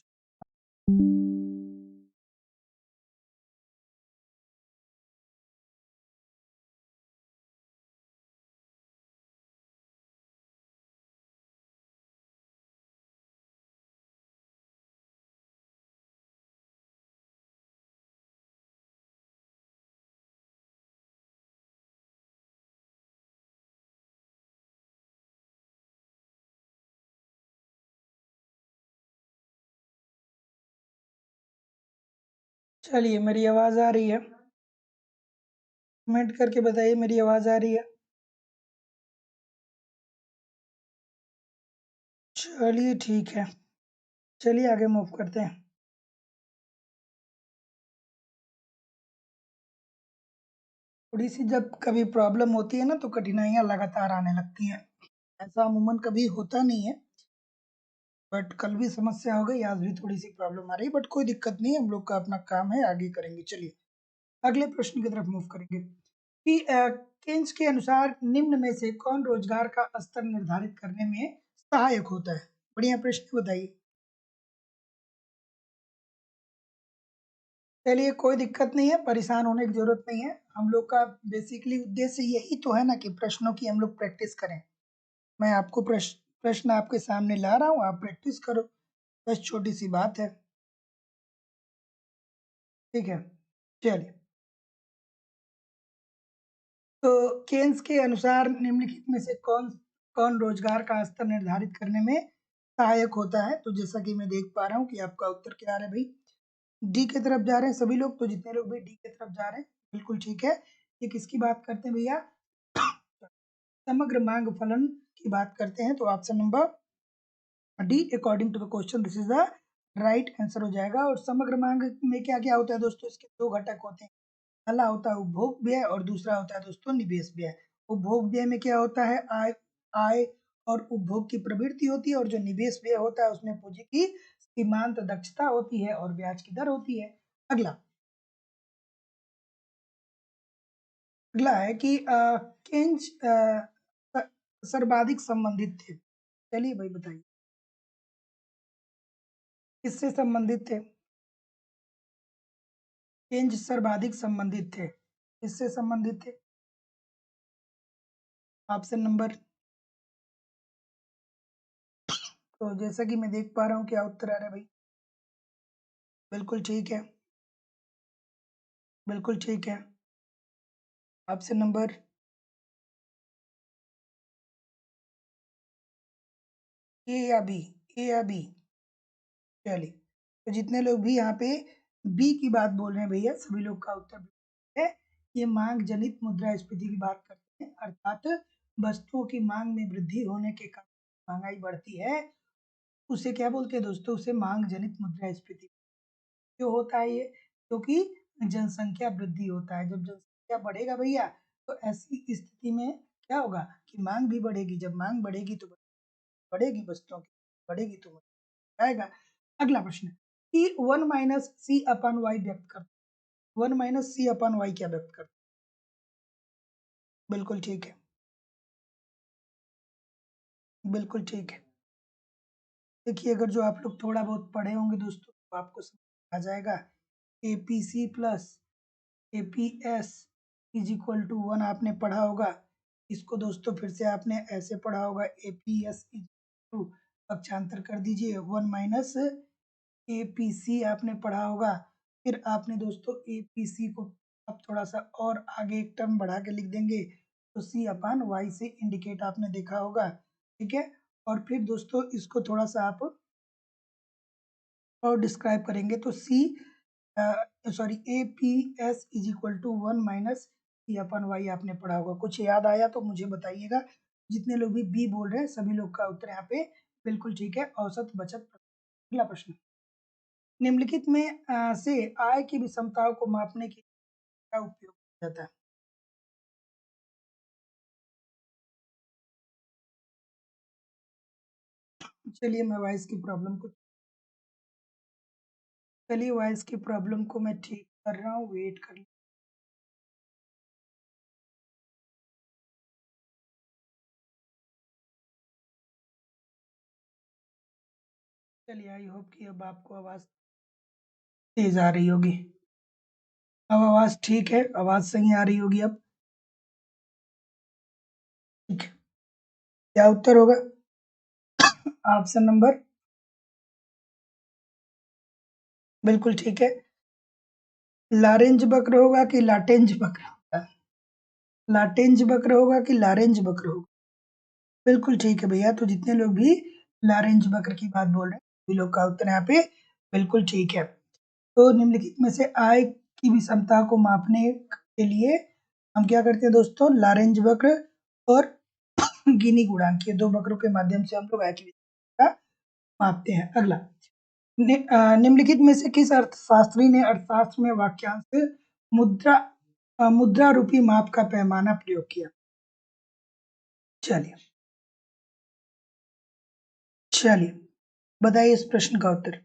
चलिए, मेरी आवाज आ रही है? कमेंट करके बताइए मेरी आवाज आ रही है? चलिए ठीक है, चलिए आगे मूव करते हैं। थोड़ी सी जब कभी प्रॉब्लम होती है ना तो कठिनाइयां लगातार आने लगती हैं। ऐसा अमूमन कभी होता नहीं है, बट कल भी समस्या हो गई, आज भी थोड़ी सी प्रॉब्लम आ रही है, बट कोई दिक्कत नहीं है, हम लोग का अपना काम है, आगे करेंगे। चलिए अगले प्रश्न की तरफ मूव करेंगे कि केन्स के अनुसार निम्न में से कौन रोजगार का स्तर निर्धारित करने में सहायक होता है? बढ़िया प्रश्न, बताइए। चलिए कोई दिक्कत नहीं है, परेशान होने की जरूरत नहीं है। हम लोग का बेसिकली उद्देश्य यही तो है ना कि प्रश्नों की हम लोग प्रैक्टिस करें। मैं आपको प्रश्न आपके सामने ला रहा हूँ, आप प्रैक्टिस करो, बस छोटी सी बात है, ठीक है। चलिए, तो केन्स के अनुसार निम्नलिखित में से कौन कौन रोजगार का स्तर निर्धारित करने में सहायक होता है? तो जैसा कि मैं देख पा रहा हूँ कि आपका उत्तर क्या आ रहा है भाई? डी की तरफ जा रहे हैं सभी लोग, तो जितने लोग भी डी की तरफ जा रहे हैं बिल्कुल ठीक है। ये किसकी बात करते हैं भैया? समग्र मांग फलन की बात करते हैं, तो option number D according to the question this is the right answer हो जाएगा। और समग्र मांग में क्या क्या होता है दोस्तों? इसके दो घटक होते हैं, पहला होता है उपभोग व्यय और दूसरा होता है दोस्तों निवेश व्यय। उपभोग व्यय में क्या होता है? आय आय और उपभोग की प्रवृत्ति होती है, और जो निवेश व्यय होता है उसमें पूंजी की सीमांत दक्षता होती है और ब्याज की दर होती है। अगला अगला है कि केंज सर्वाधिक संबंधित थे। चलिए भाई बताइए, किससे संबंधित थे? केंज सर्वाधिक संबंधित थे, किससे संबंधित थे? ऑप्शन नंबर, तो जैसा कि मैं देख पा रहा हूँ क्या उत्तर आ रहा है भाई? बिल्कुल ठीक है, बिल्कुल ठीक है। ऑप्शन नंबर ए या बी? ए या बी? चलिए, तो जितने लोग भी यहाँ पे बी की बात बोल रहे हैं भैया, सभी लोग का उत्तर है। ये मांग जनित मुद्रास्फीति की बात करते हैं, अर्थात वस्तुओं की मांग में वृद्धि होने के कारण महंगाई बढ़ती है, उसे क्या बोलते हैं दोस्तों? उसे मांग जनित मुद्रास्फीति। क्यों होता है ये? क्योंकि जनसंख्या वृद्धि होता है, जब जनसंख्या बढ़ेगा भैया तो ऐसी स्थिति में क्या होगा कि मांग भी बढ़ेगी, जब मांग बढ़ेगी तो बढ़ेगी वस्तुओं की, बढ़ेगी तो आएगा। अगला प्रश्न, कि वन माइनस सी अपन वाई व्यक्त कर, वन माइनस सी अपन वाई क्या व्यक्त कर? बिल्कुल ठीक है, बिल्कुल ठीक है। देखिए, अगर जो आप लोग थोड़ा बहुत पढ़े होंगे दोस्तों तो आपको समझ आ जाएगा। APC plus APS is equal to 1 आपने पढ़ा होगा। इसको दोस्तों फिर से आपने ऐसे पढ़ा होगा, APS इज टू, पक्षांतर कर दीजिए 1 माइनस APC आपने पढ़ा होगा। फिर आपने दोस्तों APC को अब थोड़ा सा और आगे एक टर्म बढ़ा के लिख देंगे, तो C अपान वाई से इंडिकेट आपने देखा होगा, ठीक है। और फिर दोस्तों इसको थोड़ा सा आप और डिस्क्राइब करेंगे तो APS is equal to 1 minus C upon Y आपने पढ़ा होगा। कुछ याद आया तो मुझे बताइएगा। जितने लोग भी बी बोल रहे हैं सभी लोग का उत्तर यहाँ पे बिल्कुल ठीक है, औसत बचत। अगला प्रश्न, निम्नलिखित में से आय की विषमताओं को मापने के लिए क्या उपयोग किया जाता है? चलिए मैं वॉइस की प्रॉब्लम को चलिए वॉइस की प्रॉब्लम को मैं ठीक कर रहा हूँ, वेट कर। चलिए आई होप कि अब आपको आवाज तेज आ रही होगी। अब आवाज ठीक है, आवाज सही आ रही होगी अब, ठीक है। क्या उत्तर होगा? ऑप्शन नंबर बिल्कुल ठीक है। लारेंज वक्र होगा कि लाटेंज वक्र होगा? लाटेंज वक्र होगा कि लारेंज वक्र होगा? बिल्कुल ठीक है भैया। तो जितने लोग भी लारेंज वक्र की बात बोल रहे हैं सभी लोग का उत्तर यहाँ पे बिल्कुल ठीक है। तो निम्नलिखित में से आय की विषमता को मापने के लिए हम क्या करते हैं दोस्तों? लारेंज वक्र और गिनी गुणांक, ये दो वक्रों के माध्यम से हम लोग आय की विषमता मापते हैं। अगला, निम्नलिखित में से किस अर्थशास्त्री ने अर्थशास्त्र में वाक्यांश मुद्रा मुद्रा रूपी माप का पैमाना प्रयोग किया? चलिए चलिए बताइए इस प्रश्न का उत्तर।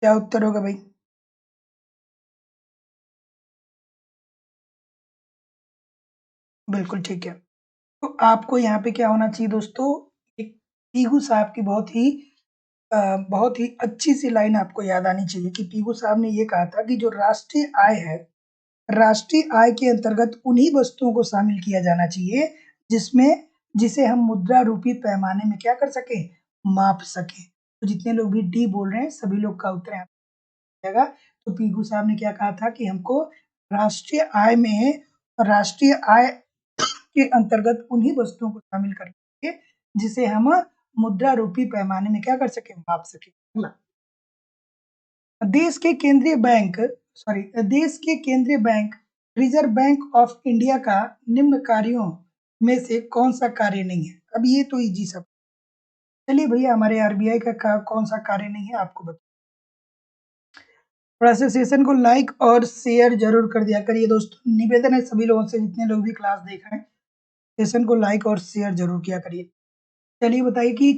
क्या उत्तर होगा भाई? बिल्कुल ठीक है। तो आपको यहाँ पे क्या होना चाहिए दोस्तों? एक पीहू साहब की बहुत ही अच्छी सी लाइन आपको याद आनी चाहिए कि पीहू साहब ने ये कहा था कि जो राष्ट्रीय आय है, राष्ट्रीय आय के अंतर्गत उन्हीं वस्तुओं को शामिल किया जाना चाहिए जिसमें जिसे हम मुद्रा रूपी पैमाने में क्या कर सके? माप सके। तो जितने लोग भी डी बोल रहे हैं सभी लोग का उत्तर यहाँ पे जाएगा। तो पीहू साहब ने क्या कहा था कि हमको राष्ट्रीय आय में राष्ट्रीय आय के अंतर्गत उन्हीं वस्तुओं को शामिल करना चाहिए जिसे हम मुद्रा रूपी पैमाने में क्या कर सके? माप सके। अगला, देश के केंद्रीय बैंक देश के केंद्रीय bank reserve bank of India का निम्न कार्यों में से कौन सा कार्य नहीं है? अब ये तो इजी सब। चलिए भैया हमारे आरबीआई का कौन सा कार्य नहीं है आपको बता। थोड़ा सा सेशन को लाइक और शेयर जरूर कर दिया करिए दोस्तों, निवेदन है सभी लोगों से जितने लोग भी क्लास देख रहे हैं, सेशन को लाइक और शेयर जरूर किया करिए। चलिए बताइए कि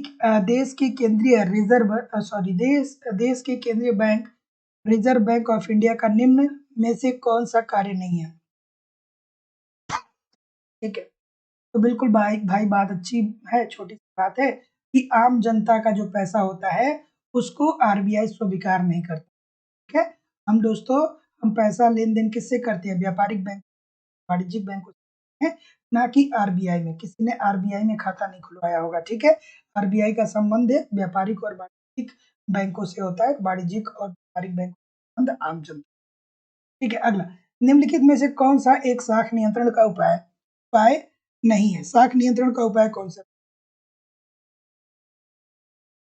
देश की केंद्रीय रिजर्व सॉरी देश देश के केंद्रीय bank reserve bank of India का निम्न में से कौन सा कार्य नहीं है? ठीक है। तो बिल्कुल भाई भाई बात अच्छी है, छोटी सी बात है कि आम जनता का जो पैसा होता है उसको आरबीआई स्वीकार नहीं करता, ठीक है। हम दोस्तों हम पैसा लेन देन किससे करते हैं? व्यापारिक बैंक, वाणिज्यिक बैंक है, ना कि आरबीआई में। किसी ने आरबीआई में खाता नहीं खुलवाया होगा, ठीक है। आरबीआई का संबंध है व्यापारिक और वाणिज्यिक बैंकों से होता है, वाणिज्यिक और व्यापारिक बैंक का संबंध आम जनता, ठीक है। अगला, निम्नलिखित में से कौन सा एक शाख नियंत्रण का उपाय उपाय नहीं है? शाख नियंत्रण का उपाय कौन सा?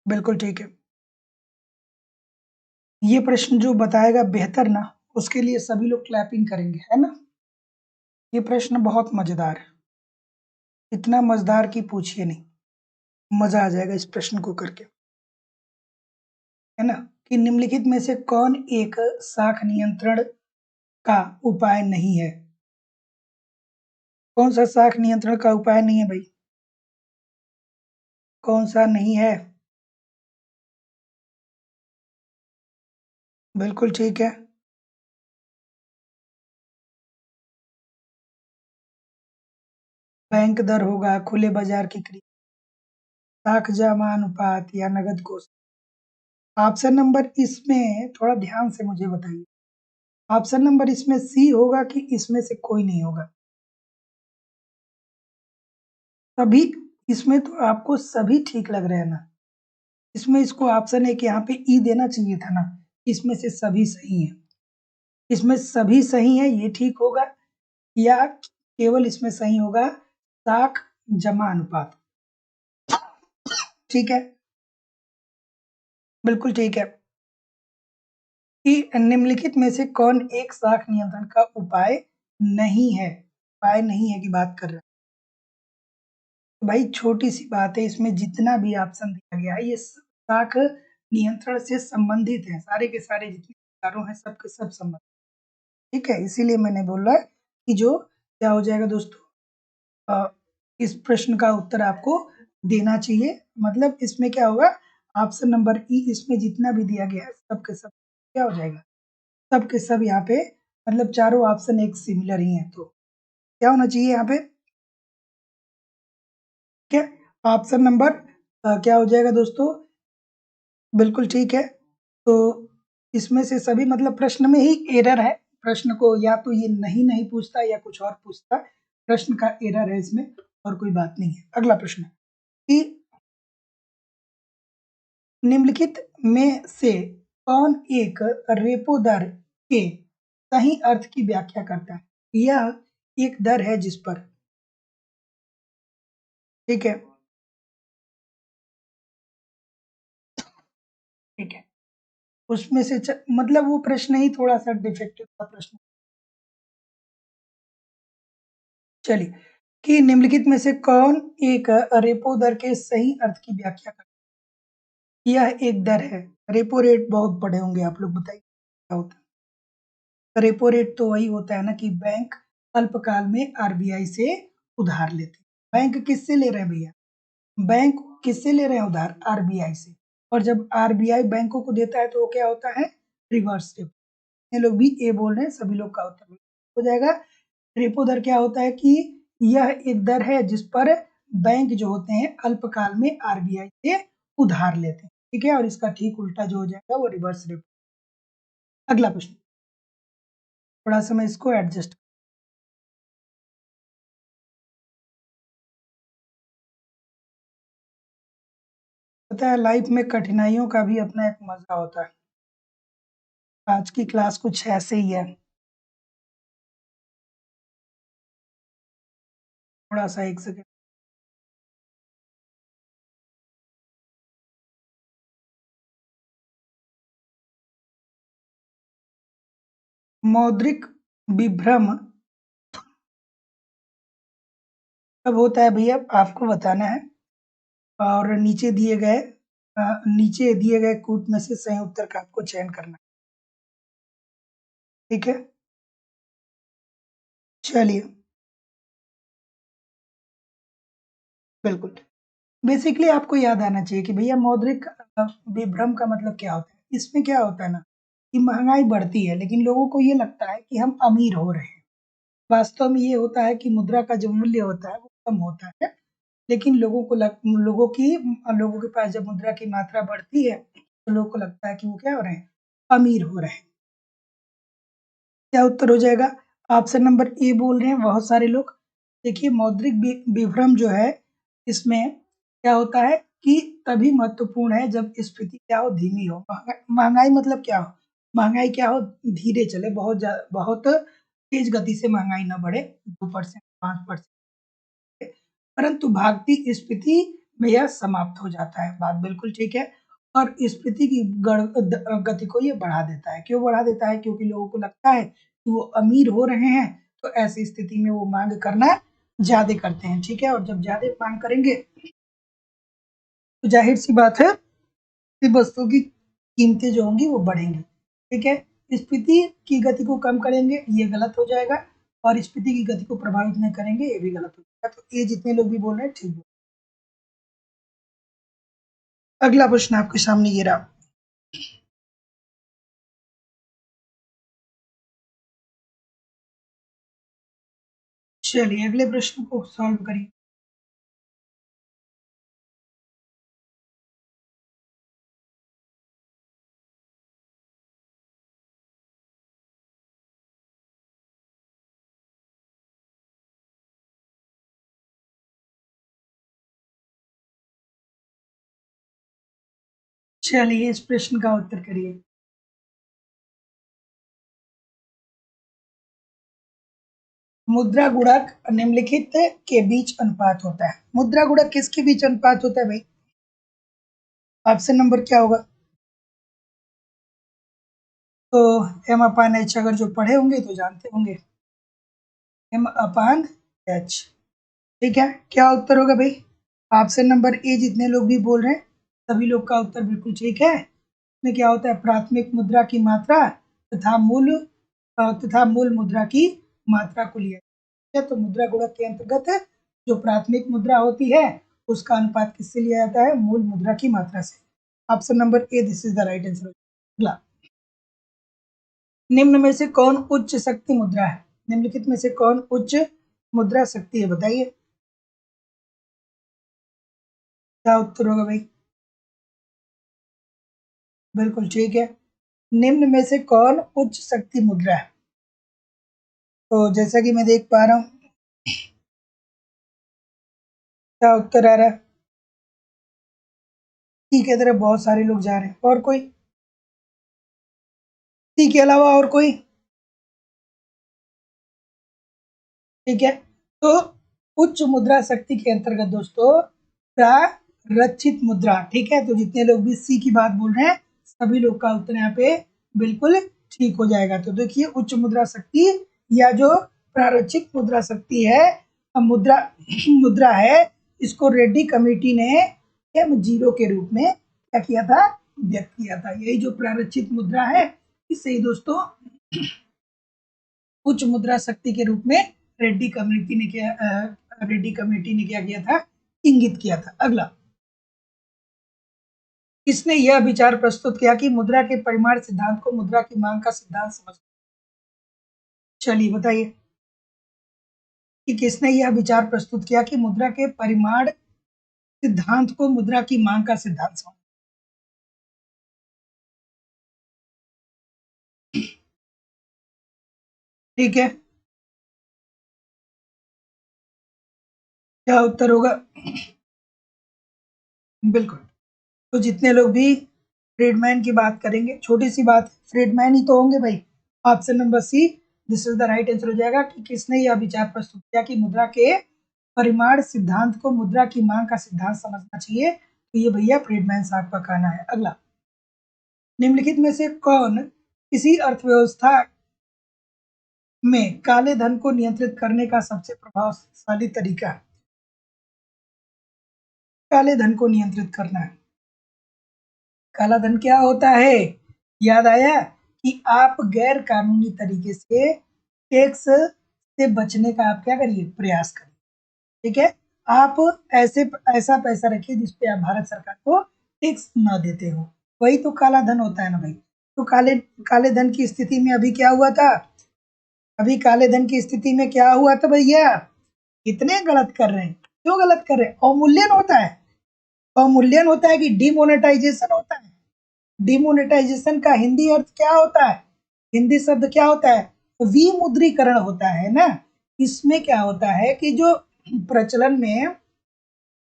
बिल्कुल ठीक है। ये प्रश्न जो बताएगा बेहतर ना, उसके लिए सभी लोग क्लैपिंग करेंगे, है ना। ये प्रश्न बहुत मजेदार है, इतना मजेदार कि पूछिए नहीं, मजा आ जाएगा इस प्रश्न को करके, है ना। कि निम्नलिखित में से कौन एक शाख नियंत्रण का उपाय नहीं है? कौन सा शाख नियंत्रण का उपाय नहीं है भाई? कौन सा नहीं है? बिल्कुल ठीक है। बैंक दर होगा, खुले बाजार की खरीद, साख जमा अनुपात या नगद कोष। ऑप्शन नंबर इसमें थोड़ा ध्यान से मुझे बताइए। ऑप्शन नंबर इसमें सी होगा कि इसमें से कोई नहीं होगा? सभी, इसमें तो आपको सभी ठीक लग रहे हैं ना? इसमें इसको ऑप्शन एक यहाँ पे ई देना चाहिए था ना, इसमें से सभी सही है। इसमें सभी सही है ये ठीक होगा, या केवल इसमें सही होगा साख जमा अनुपात? ठीक है, बिल्कुल ठीक है। कि निम्नलिखित में से कौन एक साख नियंत्रण का उपाय नहीं है? उपाय नहीं है की बात कर रहे हैं। भाई छोटी सी बात है, इसमें जितना भी ऑप्शन दिया गया है ये साख नियंत्रण से संबंधित है, सारे के सारे जितने विचारों हैं सबके सब संबंधित। ठीक है, इसीलिए मैंने बोला कि जो क्या हो जाएगा दोस्तों, इस प्रश्न का उत्तर आपको देना चाहिए। मतलब इसमें क्या होगा, ऑप्शन नंबर ई, इसमें जितना भी दिया गया है सबके सब क्या हो जाएगा, सब के सब यहाँ पे, मतलब चारों ऑप्शन एक सिमिलर ही है, तो क्या होना चाहिए यहाँ पे? क्या ऑप्शन नंबर क्या हो जाएगा दोस्तों? बिल्कुल ठीक है। तो इसमें से सभी, मतलब प्रश्न में ही एरर है, प्रश्न को या तो ये नहीं नहीं पूछता या कुछ और पूछता, प्रश्न का एरर है इसमें, और कोई बात नहीं है। अगला प्रश्न कि निम्नलिखित में से कौन एक रेपो दर के सही अर्थ की व्याख्या करता है? यह एक दर है जिस पर, ठीक है, ठीक है, उसमें से मतलब वो प्रश्न ही थोड़ा सा डिफेक्टिव था प्रश्न। चलिए, कि निम्नलिखित में से कौन एक रेपो दर के सही अर्थ की व्याख्या करता है? यह एक दर है। रेपो रेट बहुत पढ़े होंगे आप लोग, बताइए क्या होता है? रेपो रेट तो वही होता है ना कि बैंक अल्पकाल में आरबीआई से उधार लेते हैं। बैंक किससे ले रहे हैं भैया? बैंक किससे ले रहे हैं उधार? आरबीआई से। और जब आरबीआई बैंकों को देता है तो वो क्या होता है? Reverse repo. ये लोग भी ए बोल रहे हैं, सभी लोग का उत्तर हो जाएगा। रेपो दर क्या होता है कि यह एक दर है जिस पर बैंक जो होते हैं अल्पकाल में आरबीआई से उधार लेते हैं, ठीक है, और इसका ठीक उल्टा जो हो जाएगा वो रिवर्स रेपो। अगला प्रश्न, थोड़ा सा मैं इसको एडजस्ट, पता है लाइफ में कठिनाइयों का भी अपना एक मजा होता है। आज की क्लास कुछ ऐसे ही है, थोड़ा सा एक सेकेंड। मौद्रिक विभ्रम कब होता है भैया, आपको बताना है, और नीचे दिए गए कूट में से सही उत्तर का आपको चयन करना है, ठीक है। चलिए, बिल्कुल, बेसिकली आपको याद आना चाहिए कि भैया मौद्रिक विभ्रम का मतलब क्या होता है। इसमें क्या होता है ना कि महंगाई बढ़ती है लेकिन लोगों को ये लगता है कि हम अमीर हो रहे हैं। वास्तव में ये होता है कि मुद्रा का जो मूल्य होता है वो कम होता है, लेकिन लोगों के पास जब मुद्रा की मात्रा बढ़ती है तो लोगों को लगता है कि वो क्या हो रहे हैं, अमीर हो रहे हैं। क्या उत्तर हो जाएगा? ऑप्शन नंबर ए बोल रहे हैं बहुत सारे लोग। देखिए मौद्रिक विभ्रम जो है, इसमें क्या होता है कि तभी महत्वपूर्ण है जब स्फीति क्या हो, धीमी हो। महंगाई मतलब क्या हो, महंगाई क्या हो, धीरे चले, बहुत तेज गति से महंगाई ना बढ़े, 2% 5%, परंतु भागती स्फीति में यह समाप्त हो जाता है। बात बिल्कुल ठीक है। और स्फीति की गति को ये बढ़ा देता है। क्यों बढ़ा देता है? क्योंकि लोगों को लगता है कि वो अमीर हो रहे हैं, तो ऐसी स्थिति में वो मांग करना ज्यादा करते हैं, ठीक है। और जब ज्यादा मांग करेंगे तो जाहिर सी बात है कि वस्तुओं की कीमतें जो होंगी वो बढ़ेंगी, ठीक है। स्फीति की गति को कम करेंगे ये गलत हो जाएगा, और स्फीति की गति को प्रभावित नहीं करेंगे ये भी गलत हो जाएगा। तो ये जितने लोग भी बोल रहे हैं ठीक है। अगला प्रश्न आपके सामने ये रहा। चलिए अगले प्रश्न को सॉल्व करिए। चलिए इस प्रश्न का उत्तर करिए। मुद्रा गुणक निम्नलिखित के बीच अनुपात होता है। मुद्रा गुणक किसके बीच अनुपात होता है भाई? ऑप्शन नंबर क्या होगा? तो एम अपान एच, अगर जो पढ़े होंगे तो जानते होंगे, एम अपान एच। ठीक है, क्या उत्तर होगा भाई? ऑप्शन नंबर ए जितने लोग भी बोल रहे हैं सभी लोग का उत्तर बिल्कुल ठीक है। इसमें क्या होता है? प्राथमिक मुद्रा की मात्रा तथा मूल मुद्रा की मात्रा को लिया जाता है। तो मुद्रा गुणक के अंतर्गत जो प्राथमिक मुद्रा होती है उसका अनुपात किससे लिया जाता है? मूल मुद्रा की मात्रा से। Option number A this is the right answer. अगला, निम्न में से कौन उच्च शक्ति मुद्रा है? निम्नलिखित में से कौन उच्च मुद्रा शक्ति है, बताइए क्या उत्तर होगा भाई? बिल्कुल ठीक है। निम्न में से कौन उच्च शक्ति मुद्रा है? तो जैसा कि मैं देख पा रहा हूँ, क्या उत्तर आ रहा है? टी की तरफ बहुत सारे लोग जा रहे हैं। और कोई? टी के अलावा और कोई? ठीक है, तो उच्च मुद्रा शक्ति के अंतर्गत दोस्तों प्रारक्षित मुद्रा। ठीक है, तो जितने लोग भी सी की बात बोल रहे हैं सभी लोग का उत्तर यहाँ पे बिल्कुल ठीक हो जाएगा। तो देखिए, उच्च मुद्रा शक्ति या जो प्रारक्षित मुद्रा शक्ति है, मुद्रा मुद्रा है, इसको रेड्डी कमेटी ने M0 के रूप में क्या किया था? व्यक्त किया था। यही जो प्रारक्षित मुद्रा है इसे ही दोस्तों उच्च मुद्रा शक्ति के रूप में रेड्डी कमेटी ने क्या किया था? इंगित किया था। अगला, किसने यह विचार प्रस्तुत किया कि मुद्रा के परिमाण सिद्धांत को मुद्रा की मांग का सिद्धांत समझ? चलिए बताइए कि किसने यह विचार प्रस्तुत किया कि मुद्रा के परिमाण सिद्धांत को मुद्रा की मांग का सिद्धांत समझ? ठीक है, क्या उत्तर होगा? बिल्कुल। तो जितने लोग भी फ्रीडमैन की बात करेंगे, छोटी सी बात, फ्रीडमैन ही तो होंगे भाई। Option number C this is the right answer हो जाएगा कि किसने यह विचार प्रस्तुत किया कि मुद्रा के परिमाण सिद्धांत को मुद्रा की मांग का सिद्धांत समझना चाहिए। तो ये भैया फ्रीडमैन साहब का कहना है। अगला, निम्नलिखित में से कौन किसी अर्थव्यवस्था में काले धन को नियंत्रित करने का सबसे प्रभावशाली तरीका है? काले धन को नियंत्रित करना है। काला धन क्या होता है? याद आया कि आप गैर कानूनी तरीके से टैक्स से बचने का आप क्या करिए? प्रयास करिए। ठीक है, आप ऐसा पैसा रखिए जिसपे आप भारत सरकार को टैक्स ना देते हो, वही तो काला धन होता है ना भाई। तो काले काले धन की स्थिति में अभी क्या हुआ था? अभी काले धन की स्थिति में क्या हुआ था भैया? कितने गलत कर रहे हैं? क्यों गलत कर रहे हैं? अवमूल्यन होता है। अवमूल्यन होता है कि डिमोनेटाइजेशन होता है? डिमोनेटाइजेशन का हिंदी अर्थ क्या होता है? हिंदी शब्द क्या होता है? विमुद्रीकरण होता है ना। इसमें क्या होता है कि जो प्रचलन में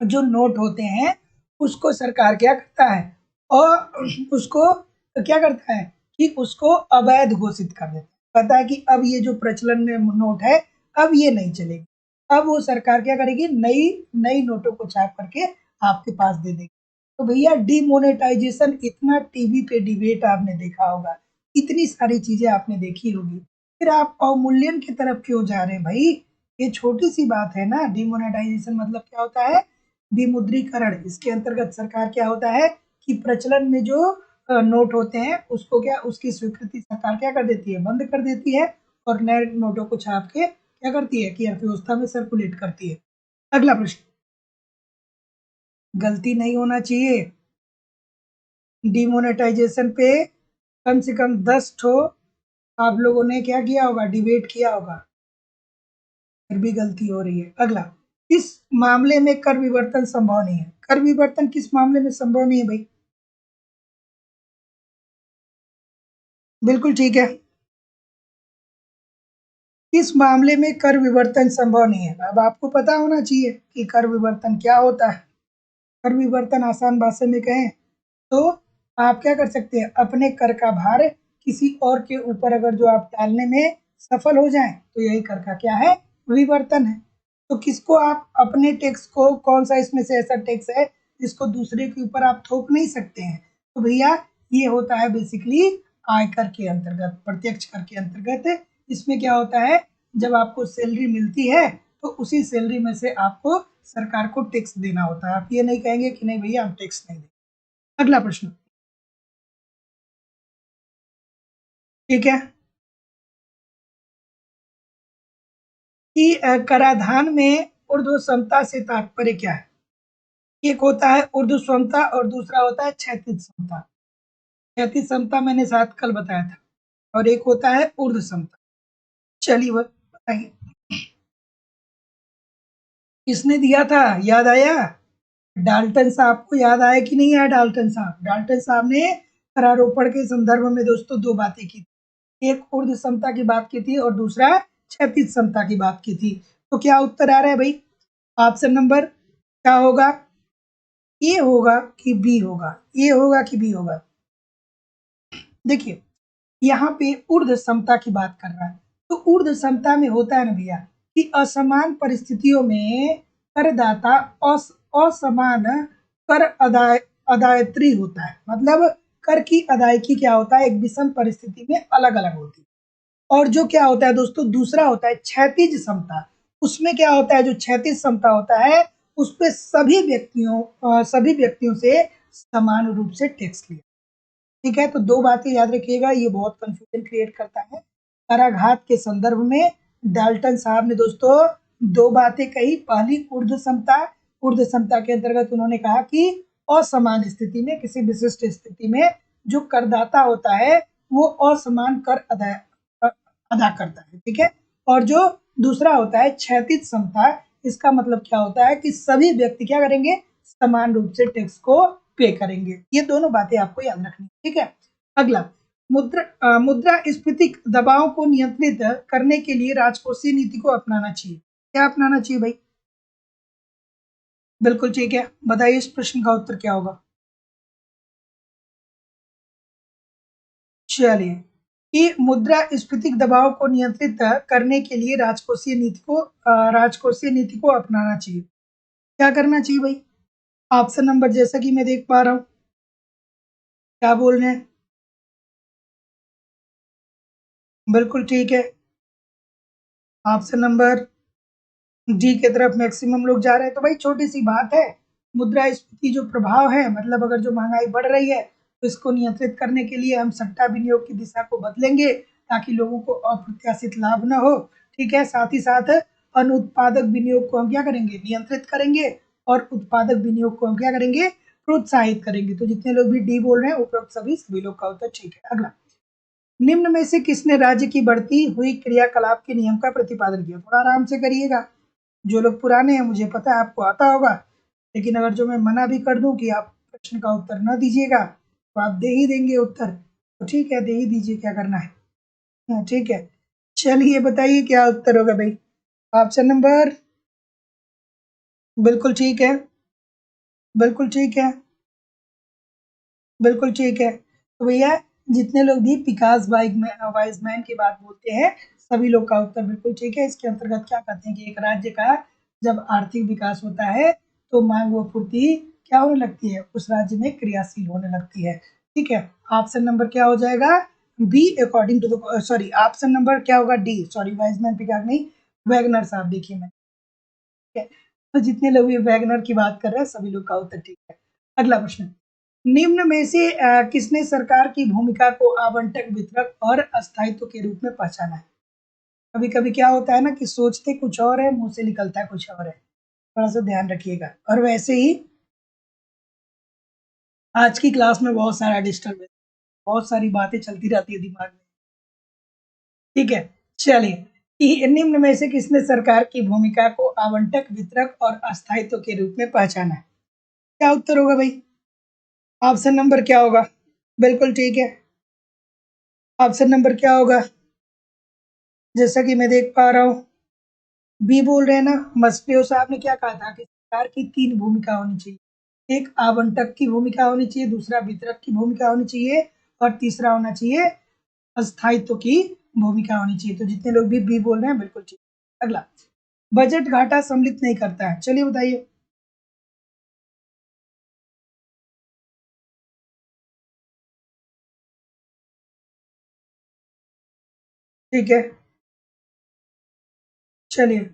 जो नोट होते हैं उसको सरकार क्या करता है? और उसको क्या करता है कि उसको अवैध घोषित कर देता है। पता है कि अब ये जो प्रचलन में नोट है अब ये नहीं चलेगी। अब वो सरकार क्या करेगी? नई नई नोटों को छाप करके आपके पास दे देगी। तो भैया डिमोनेटाइजेशन, इतना टीवी पे डिबेट आपने देखा होगा, इतनी सारी चीजें आपने देखी होगी, फिर आप अवमूल्यन की तरफ क्यों जा रहे हैं भाई? ये छोटी सी बात है ना। डिमोनेटाइजेशन मतलब क्या होता है? विमुद्रीकरण। इसके अंतर्गत सरकार क्या होता है कि प्रचलन में जो नोट होते हैं उसको क्या, उसकी स्वीकृति सरकार क्या कर देती है? बंद कर देती है, और नए नोटों को छाप के क्या करती है कि अर्थव्यवस्था में सर्कुलेट करती है। अगला प्रश्न, गलती नहीं होना चाहिए। डिमोनेटाइजेशन पे कम से कम 10 ठो आप लोगों ने क्या किया होगा? डिबेट किया होगा, फिर भी गलती हो रही है। अगला, इस मामले में कर विवर्तन संभव नहीं है। कर विवर्तन किस मामले में संभव नहीं है भाई? बिल्कुल ठीक है, इस मामले में कर विवर्तन संभव नहीं है। अब आपको पता होना चाहिए कि कर विवर्तन क्या होता है। कर विवर्तन आसान भाषा में कहें तो आप क्या कर सकते हैं, अपने कर का भार किसी और के ऊपर अगर जो आप डालने में सफल हो जाएं तो यही कर का क्या है, विवर्तन है। तो किसको आप अपने टैक्स को, कौन सा इसमें से ऐसा टैक्स है जिसको दूसरे के ऊपर आप थोप नहीं सकते हैं, तो भैया ये होता है बेसिकली आयकर के अंतर्गत, प्रत्यक्ष कर के अंतर्गत। इसमें क्या होता है, जब आपको सैलरी मिलती है तो उसी सैलरी में से आपको सरकार को टैक्स देना होता है। आप ये नहीं कहेंगे कि नहीं भैया हम टैक्स नहीं देंगे। अगला प्रश्न, ठीक है, कि कराधान में ऊर्ध्व समता से तात्पर्य क्या है। एक होता है ऊर्ध्व समता और दूसरा होता है क्षैतिज समता। क्षैतिज समता मैंने साथ कल बताया था, और एक होता है ऊर्ध्व समता। चलिए बताइए, किसने दिया था, याद आया, डाल्टन साहब को याद आया कि नहीं आया। डाल्टन साहब ने करारोपण के संदर्भ में दोस्तों दो बातें की, एक ऊर्ध्व समता की बात की थी और दूसरा क्षैतिज समता की बात की थी। तो क्या उत्तर आ रहा है भाई, ऑप्शन नंबर क्या होगा, ए होगा कि बी होगा, ए होगा कि बी होगा। देखिए यहाँ पे ऊर्ध्व समता की बात कर रहा है, तो ऊर्ध्व समता में होता है ना भैया कि असमान परिस्थितियों में करदाता असमान कर अदायत्री होता है, मतलब कर की अदायगी क्या होता है, एक विषम परिस्थिति में अलग अलग होती है। और जो क्या होता है दोस्तों, दूसरा होता है क्षैतिज समता। उसमें क्या होता है, जो क्षैतिज समता होता है उस पे सभी व्यक्तियों से समान रूप से टैक्स लिया। ठीक है, तो दो बातें याद रखिएगा, ये बहुत कंफ्यूजन क्रिएट करता है। कराघात के संदर्भ में डाल्टन साहब ने दोस्तों दो बातें कही, पहली ऊर्ध्व समता के अंतर्गत उन्होंने कहा कि असमान स्थिति में, किसी विशिष्ट स्थिति में जो करदाता होता है वो असमान कर अदा करता है, ठीक है। और जो दूसरा होता है क्षैतिज समता, इसका मतलब क्या होता है कि सभी व्यक्ति क्या करेंगे, समान रूप से टैक्स को पे करेंगे। ये दोनों बातें आपको याद रखनी, ठीक है। अगला, मुद्रास्फीति दबाव को नियंत्रित करने के लिए राजकोषीय नीति को अपनाना चाहिए। क्या अपनाना चाहिए भाई, बिल्कुल ठीक है, बताइए इस प्रश्न का उत्तर क्या होगा। चलिए, कि मुद्रास्फीति दबाव को नियंत्रित करने के लिए राजकोषीय नीति को अपनाना चाहिए। क्या करना चाहिए भाई, ऑप्शन नंबर जैसा कि मैं देख पा रहा हूँ, क्या बोल रहे हैं, बिल्कुल ठीक है, ऑप्शन नंबर डी की तरफ मैक्सिमम लोग जा रहे हैं। तो भाई छोटी सी बात है, मुद्रास्फीति जो प्रभाव है, मतलब अगर जो महंगाई बढ़ रही है तो इसको नियंत्रित करने के लिए हम सट्टा विनियोग की दिशा को बदलेंगे ताकि लोगों को अप्रत्याशित लाभ न हो। ठीक है, साथ ही साथ अनुत्पादक विनियोग को हम क्या करेंगे, नियंत्रित करेंगे, और उत्पादक विनियोग को हम क्या करेंगे, प्रोत्साहित करेंगे। तो जितने लोग भी डी बोल रहे हैं उपरोक्त सभी लोग का उत्तर ठीक है। अगला, निम्न में से किसने राज्य की बढ़ती हुई क्रियाकलाप के नियम का प्रतिपादन किया। थोड़ा आराम से करिएगा, जो लोग पुराने हैं मुझे पता है आपको आता होगा, लेकिन अगर जो मैं मना भी कर दूं कि आप प्रश्न का उत्तर न दीजिएगा तो आप दे ही देंगे उत्तर, तो ठीक है दे ही दीजिए, क्या करना है। हाँ, ठीक है, चलिए बताइए क्या उत्तर होगा भाई। ऑप्शन नंबर, बिल्कुल ठीक है, बिल्कुल ठीक है, बिल्कुल ठीक है। तो भैया जितने लोग भी पिकास वाइजमैन की बात बोलते हैं सभी लोग का उत्तर बिल्कुल ठीक है। इसके अंतर्गत क्या कहते हैं कि एक राज्य का जब आर्थिक विकास होता है तो मांग व पूर्ति क्या होने लगती है, उस राज्य में क्रियाशील होने लगती है। ठीक है, ऑप्शन नंबर क्या हो जाएगा, B according to the, sorry option number क्या होगा, डी, सॉरी वाइजमैन पिकाक नहीं, वैगनर साहब, देखिए मैं, ठीक है। तो जितने लोग भी वैगनर की बात कर रहे हैं सभी लोग का उत्तर ठीक है। अगला प्रश्न, निम्न में से किसने सरकार की भूमिका को आवंटक, वितरक और अस्थायित्व के रूप में पहचाना है। कभी कभी क्या होता है ना कि सोचते कुछ और है, मुंह से निकलता है कुछ और है, थोड़ा सा ध्यान रखिएगा। और वैसे ही आज की क्लास में बहुत सारा डिस्टर्बेंस, बहुत सारी बातें चलती रहती है दिमाग में। ठीक है, चलिए, कि निम्न में से किसने सरकार की भूमिका को आवंटक, वितरक और अस्थायित्व के रूप में पहचाना है। क्या उत्तर होगा भाई, ऑप्शन नंबर क्या होगा, बिल्कुल ठीक है, ऑप्शन नंबर क्या होगा, जैसा कि मैं देख पा रहा हूँ बी बोल रहे हैं ना। मस्टेओ साहब ने क्या कहा था कि सरकार की तीन भूमिका होनी चाहिए, एक आवंटक की भूमिका होनी चाहिए, दूसरा वितरक की भूमिका होनी चाहिए और तीसरा होना चाहिए अस्थायित्व की भूमिका होनी चाहिए। तो जितने लोग भी बी बोल रहे हैं बिल्कुल ठीक। अगला, बजट घाटा सम्मिलित नहीं करता है। चलिए बताइए। ठीक है, चलिए।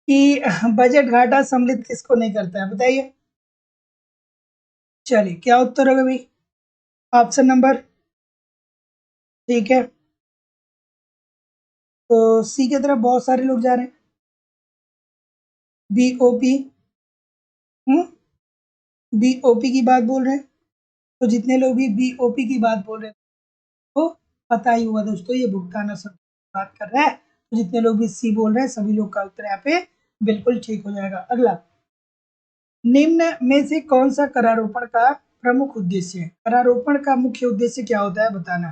कि बजट घाटा सम्मिलित किसको नहीं करता है, बताइए। चलिए, क्या उत्तर होगा भाई? ऑप्शन नंबर, ठीक है, तो सी की तरफ बहुत सारे लोग जा रहे हैं। B O P, B O P की बात बोल रहे हैं। तो जितने लोग भी बी ओ पी की बात बोल रहे हैं तो पता ही हुआ दोस्तों, ये भुगतान असर बात कर रहा है। तो जितने लोग भी सी बोल रहे हैं सभी लोग का उत्तर यहाँ पे बिल्कुल ठीक हो जाएगा। अगला, निम्न में से कौन सा करारोपण का प्रमुख उद्देश्य है? करारोपण का मुख्य उद्देश्य क्या होता है बताना।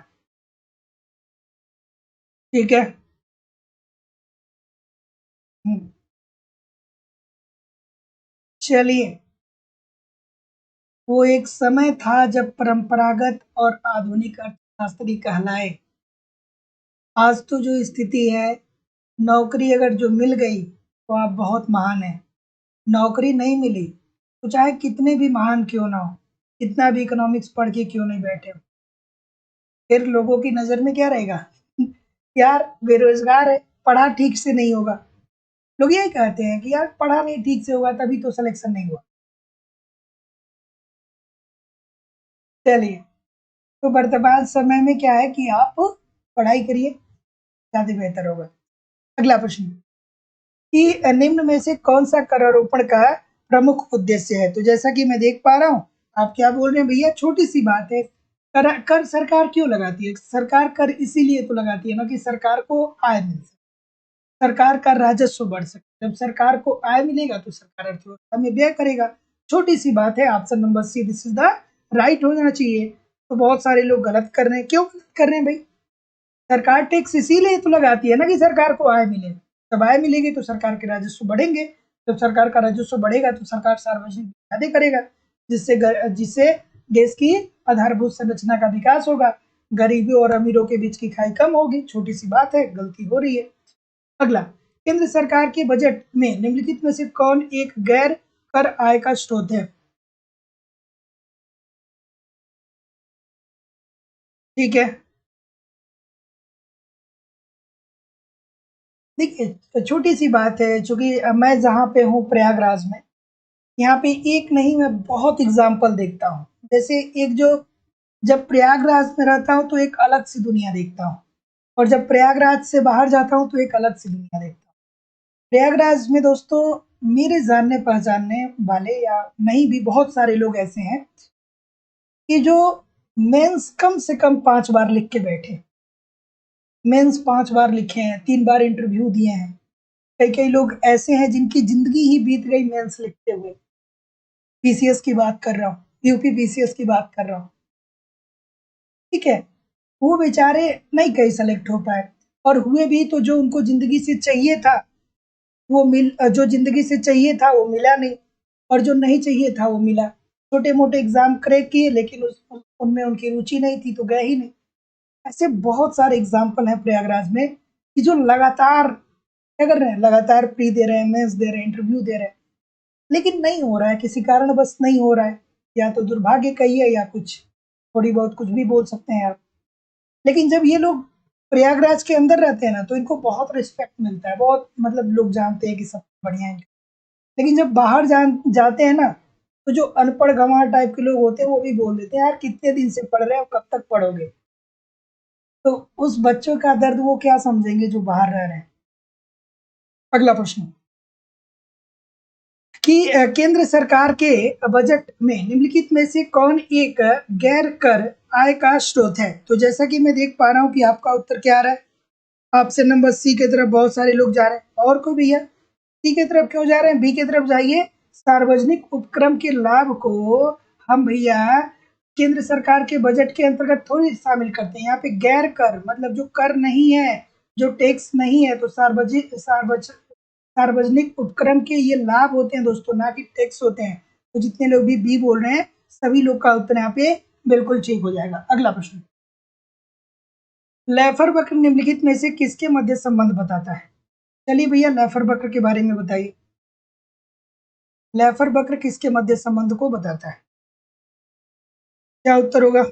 ठीक है। हम्म, चलिए। वो एक समय था जब परंपरागत और आधुनिक अर्थशास्त्री कहलाए। आज तो जो स्थिति है, नौकरी अगर जो मिल गई तो आप बहुत महान हैं। नौकरी नहीं मिली तो चाहे कितने भी महान क्यों ना हो, कितना भी इकोनॉमिक्स पढ़ के क्यों नहीं बैठे हो, फिर लोगों की नज़र में क्या रहेगा? यार बेरोजगार है, पढ़ा ठीक से नहीं होगा। लोग यही कहते हैं कि यार पढ़ा नहीं ठीक से होगा तभी तो सिलेक्शन नहीं हुआ। चलिए, तो वर्तमान समय में क्या है कि आप पढ़ाई करिए, ज़्यादा बेहतर होगा। अगला प्रश्न, कि निम्न में से कौन सा करारोपण का प्रमुख उद्देश्य है? तो जैसा कि मैं देख पा रहा हूँ, आप क्या बोल रहे हैं भैया, छोटी सी बात है। कर सरकार क्यों लगाती है? सरकार कर इसीलिए तो लगाती है ना कि सरकार को आय मिल सके, सरकार का राजस्व बढ़ सके। जब सरकार को आय मिलेगा तो सरकार अर्थव्यवस्था में व्यय करेगा। छोटी सी बात है। Option number C, this is the right हो जाना चाहिए। तो बहुत सारे लोग गलत कर रहे हैं। क्यों गलत कर रहे हैं भाई? सरकार टैक्स इसीलिए तो लगाती है ना कि सरकार को आय मिले। जब आय मिलेगी तो सरकार के राजस्व बढ़ेंगे। जब सरकार का राजस्व बढ़ेगा तो सरकार सार्वजनिक फायदे करेगा, जिससे देश की आधारभूत संरचना का विकास होगा। गरीबों और अमीरों के बीच की खाई कम होगी। छोटी सी बात है, गलती हो रही है। अगला, केंद्र सरकार के बजट में निम्नलिखित में से कौन एक गैर कर आय का स्रोत है? ठीक है, देखिए छोटी सी बात है, चूंकि मैं जहाँ पे हूँ प्रयागराज में, यहाँ पे एक नहीं मैं बहुत एग्जाम्पल देखता हूँ। जैसे एक जो, जब प्रयागराज में रहता हूँ तो एक अलग सी दुनिया देखता हूँ, और जब प्रयागराज से बाहर जाता हूँ तो एक अलग सी दुनिया देखता हूँ। प्रयागराज में दोस्तों, मेरे जानने पहचानने वाले या नहीं भी बहुत सारे लोग ऐसे हैं कि जो मेंस कम से कम 5 बार लिख के बैठे। मेंस 5 बार लिखे हैं, 3 बार इंटरव्यू दिए हैं। कई कई लोग ऐसे हैं जिनकी जिंदगी ही बीत गई मेंस लिखते हुए। पीसीएस की बात कर रहा हूँ, यूपी पीसीएस की बात कर रहा हूँ। ठीक है, वो बेचारे नहीं कहीं सेलेक्ट हो पाए, और हुए भी तो जो उनको जिंदगी से चाहिए था वो जो जिंदगी से चाहिए था वो मिला नहीं, और जो नहीं चाहिए था वो मिला। छोटे मोटे एग्जाम क्रैक किए लेकिन उनमें उनकी रुचि नहीं थी तो गए ही नहीं। ऐसे बहुत सारे एग्जाम्पल हैं प्रयागराज में कि जो लगातार क्या कर रहे हैं, लगातार प्री दे रहे हैं, मेंस दे रहे हैं, इंटरव्यू दे रहे हैं, लेकिन नहीं हो रहा है, किसी कारण बस नहीं हो रहा है। या तो दुर्भाग्य कहिए या कुछ, थोड़ी बहुत कुछ भी बोल सकते हैं आप। लेकिन जब ये लोग प्रयागराज के अंदर रहते हैं ना तो इनको बहुत रिस्पेक्ट मिलता है, बहुत मतलब लोग जानते हैं कि सब बढ़िया है। लेकिन जब बाहर जाते हैं ना, तो जो अनपढ़ गंवार टाइप के लोग होते हैं वो भी बोल देते हैं, यार कितने दिन से पढ़ रहे हो, कब तक पढ़ोगे? तो उस बच्चों का दर्द वो क्या समझेंगे जो बाहर रह रहे हैं। अगला प्रश्न, कि केंद्र सरकार के बजट में निम्नलिखित में से कौन एक गैर कर आय का स्रोत है? तो जैसा कि मैं देख पा रहा हूँ कि आपका उत्तर क्या आ रहा है, ऑप्शन नंबर सी की तरफ बहुत सारे लोग जा रहे हैं। और कोई भैया सी की तरफ क्यों जा रहे हैं? बी की तरफ जाइए। सार्वजनिक उपक्रम के लाभ को हम भैया केंद्र सरकार के बजट के अंतर्गत थोड़ी शामिल करते हैं। यहाँ पे गैर कर मतलब जो कर नहीं है, जो टैक्स नहीं है, तो सार्वजनिक उपक्रम के ये लाभ होते हैं दोस्तों, ना कि टैक्स होते हैं। तो जितने लोग भी बी बोल रहे हैं सभी लोग का उत्तर यहाँ पे बिल्कुल ठीक हो जाएगा। अगला प्रश्न, लेफर वक्र निम्नलिखित में से किसके मध्य संबंध बताता है? चलिए भैया लेफर वक्र के बारे में बताइए। लेफर वक्र किसके मध्य संबंध को बताता है? क्या उत्तर होगा?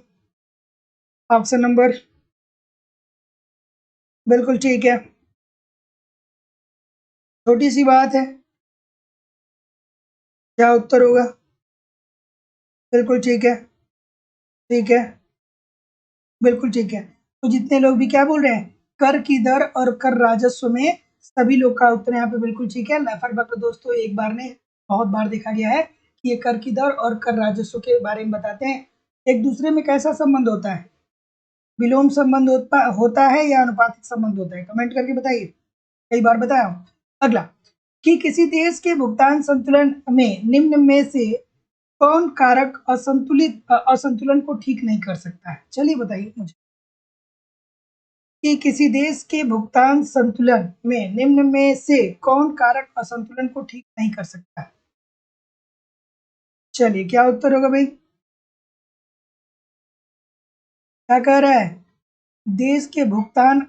ऑप्शन नंबर, बिल्कुल ठीक है, छोटी सी बात है। क्या उत्तर होगा? बिल्कुल ठीक है, ठीक है, बिल्कुल ठीक है। तो जितने लोग भी क्या बोल रहे हैं, कर की दर और कर राजस्व में, सभी लोग का उत्तर यहाँ पे बिल्कुल ठीक है। लेफर वक्र दोस्तों एक बार नहीं बहुत बार देखा गया है कि ये कर की दर और कर राजस्व के बारे में बताते हैं। एक दूसरे में कैसा संबंध होता है, विलोम संबंध होता है या अनुपातिक संबंध होता है? कमेंट करके बताइए, कई बार बताया हूं। अगला, कि किसी देश के भुगतान संतुलन में निम्न में से कौन कारक असंतुलन को ठीक नहीं कर सकता है? चलिए बताइए मुझे, कि किसी देश के भुगतान संतुलन में निम्न में से कौन कारक असंतुलन को ठीक नहीं कर सकता है? चलिए क्या उत्तर होगा भाई? क्या कह रहा है? देश के भुगतान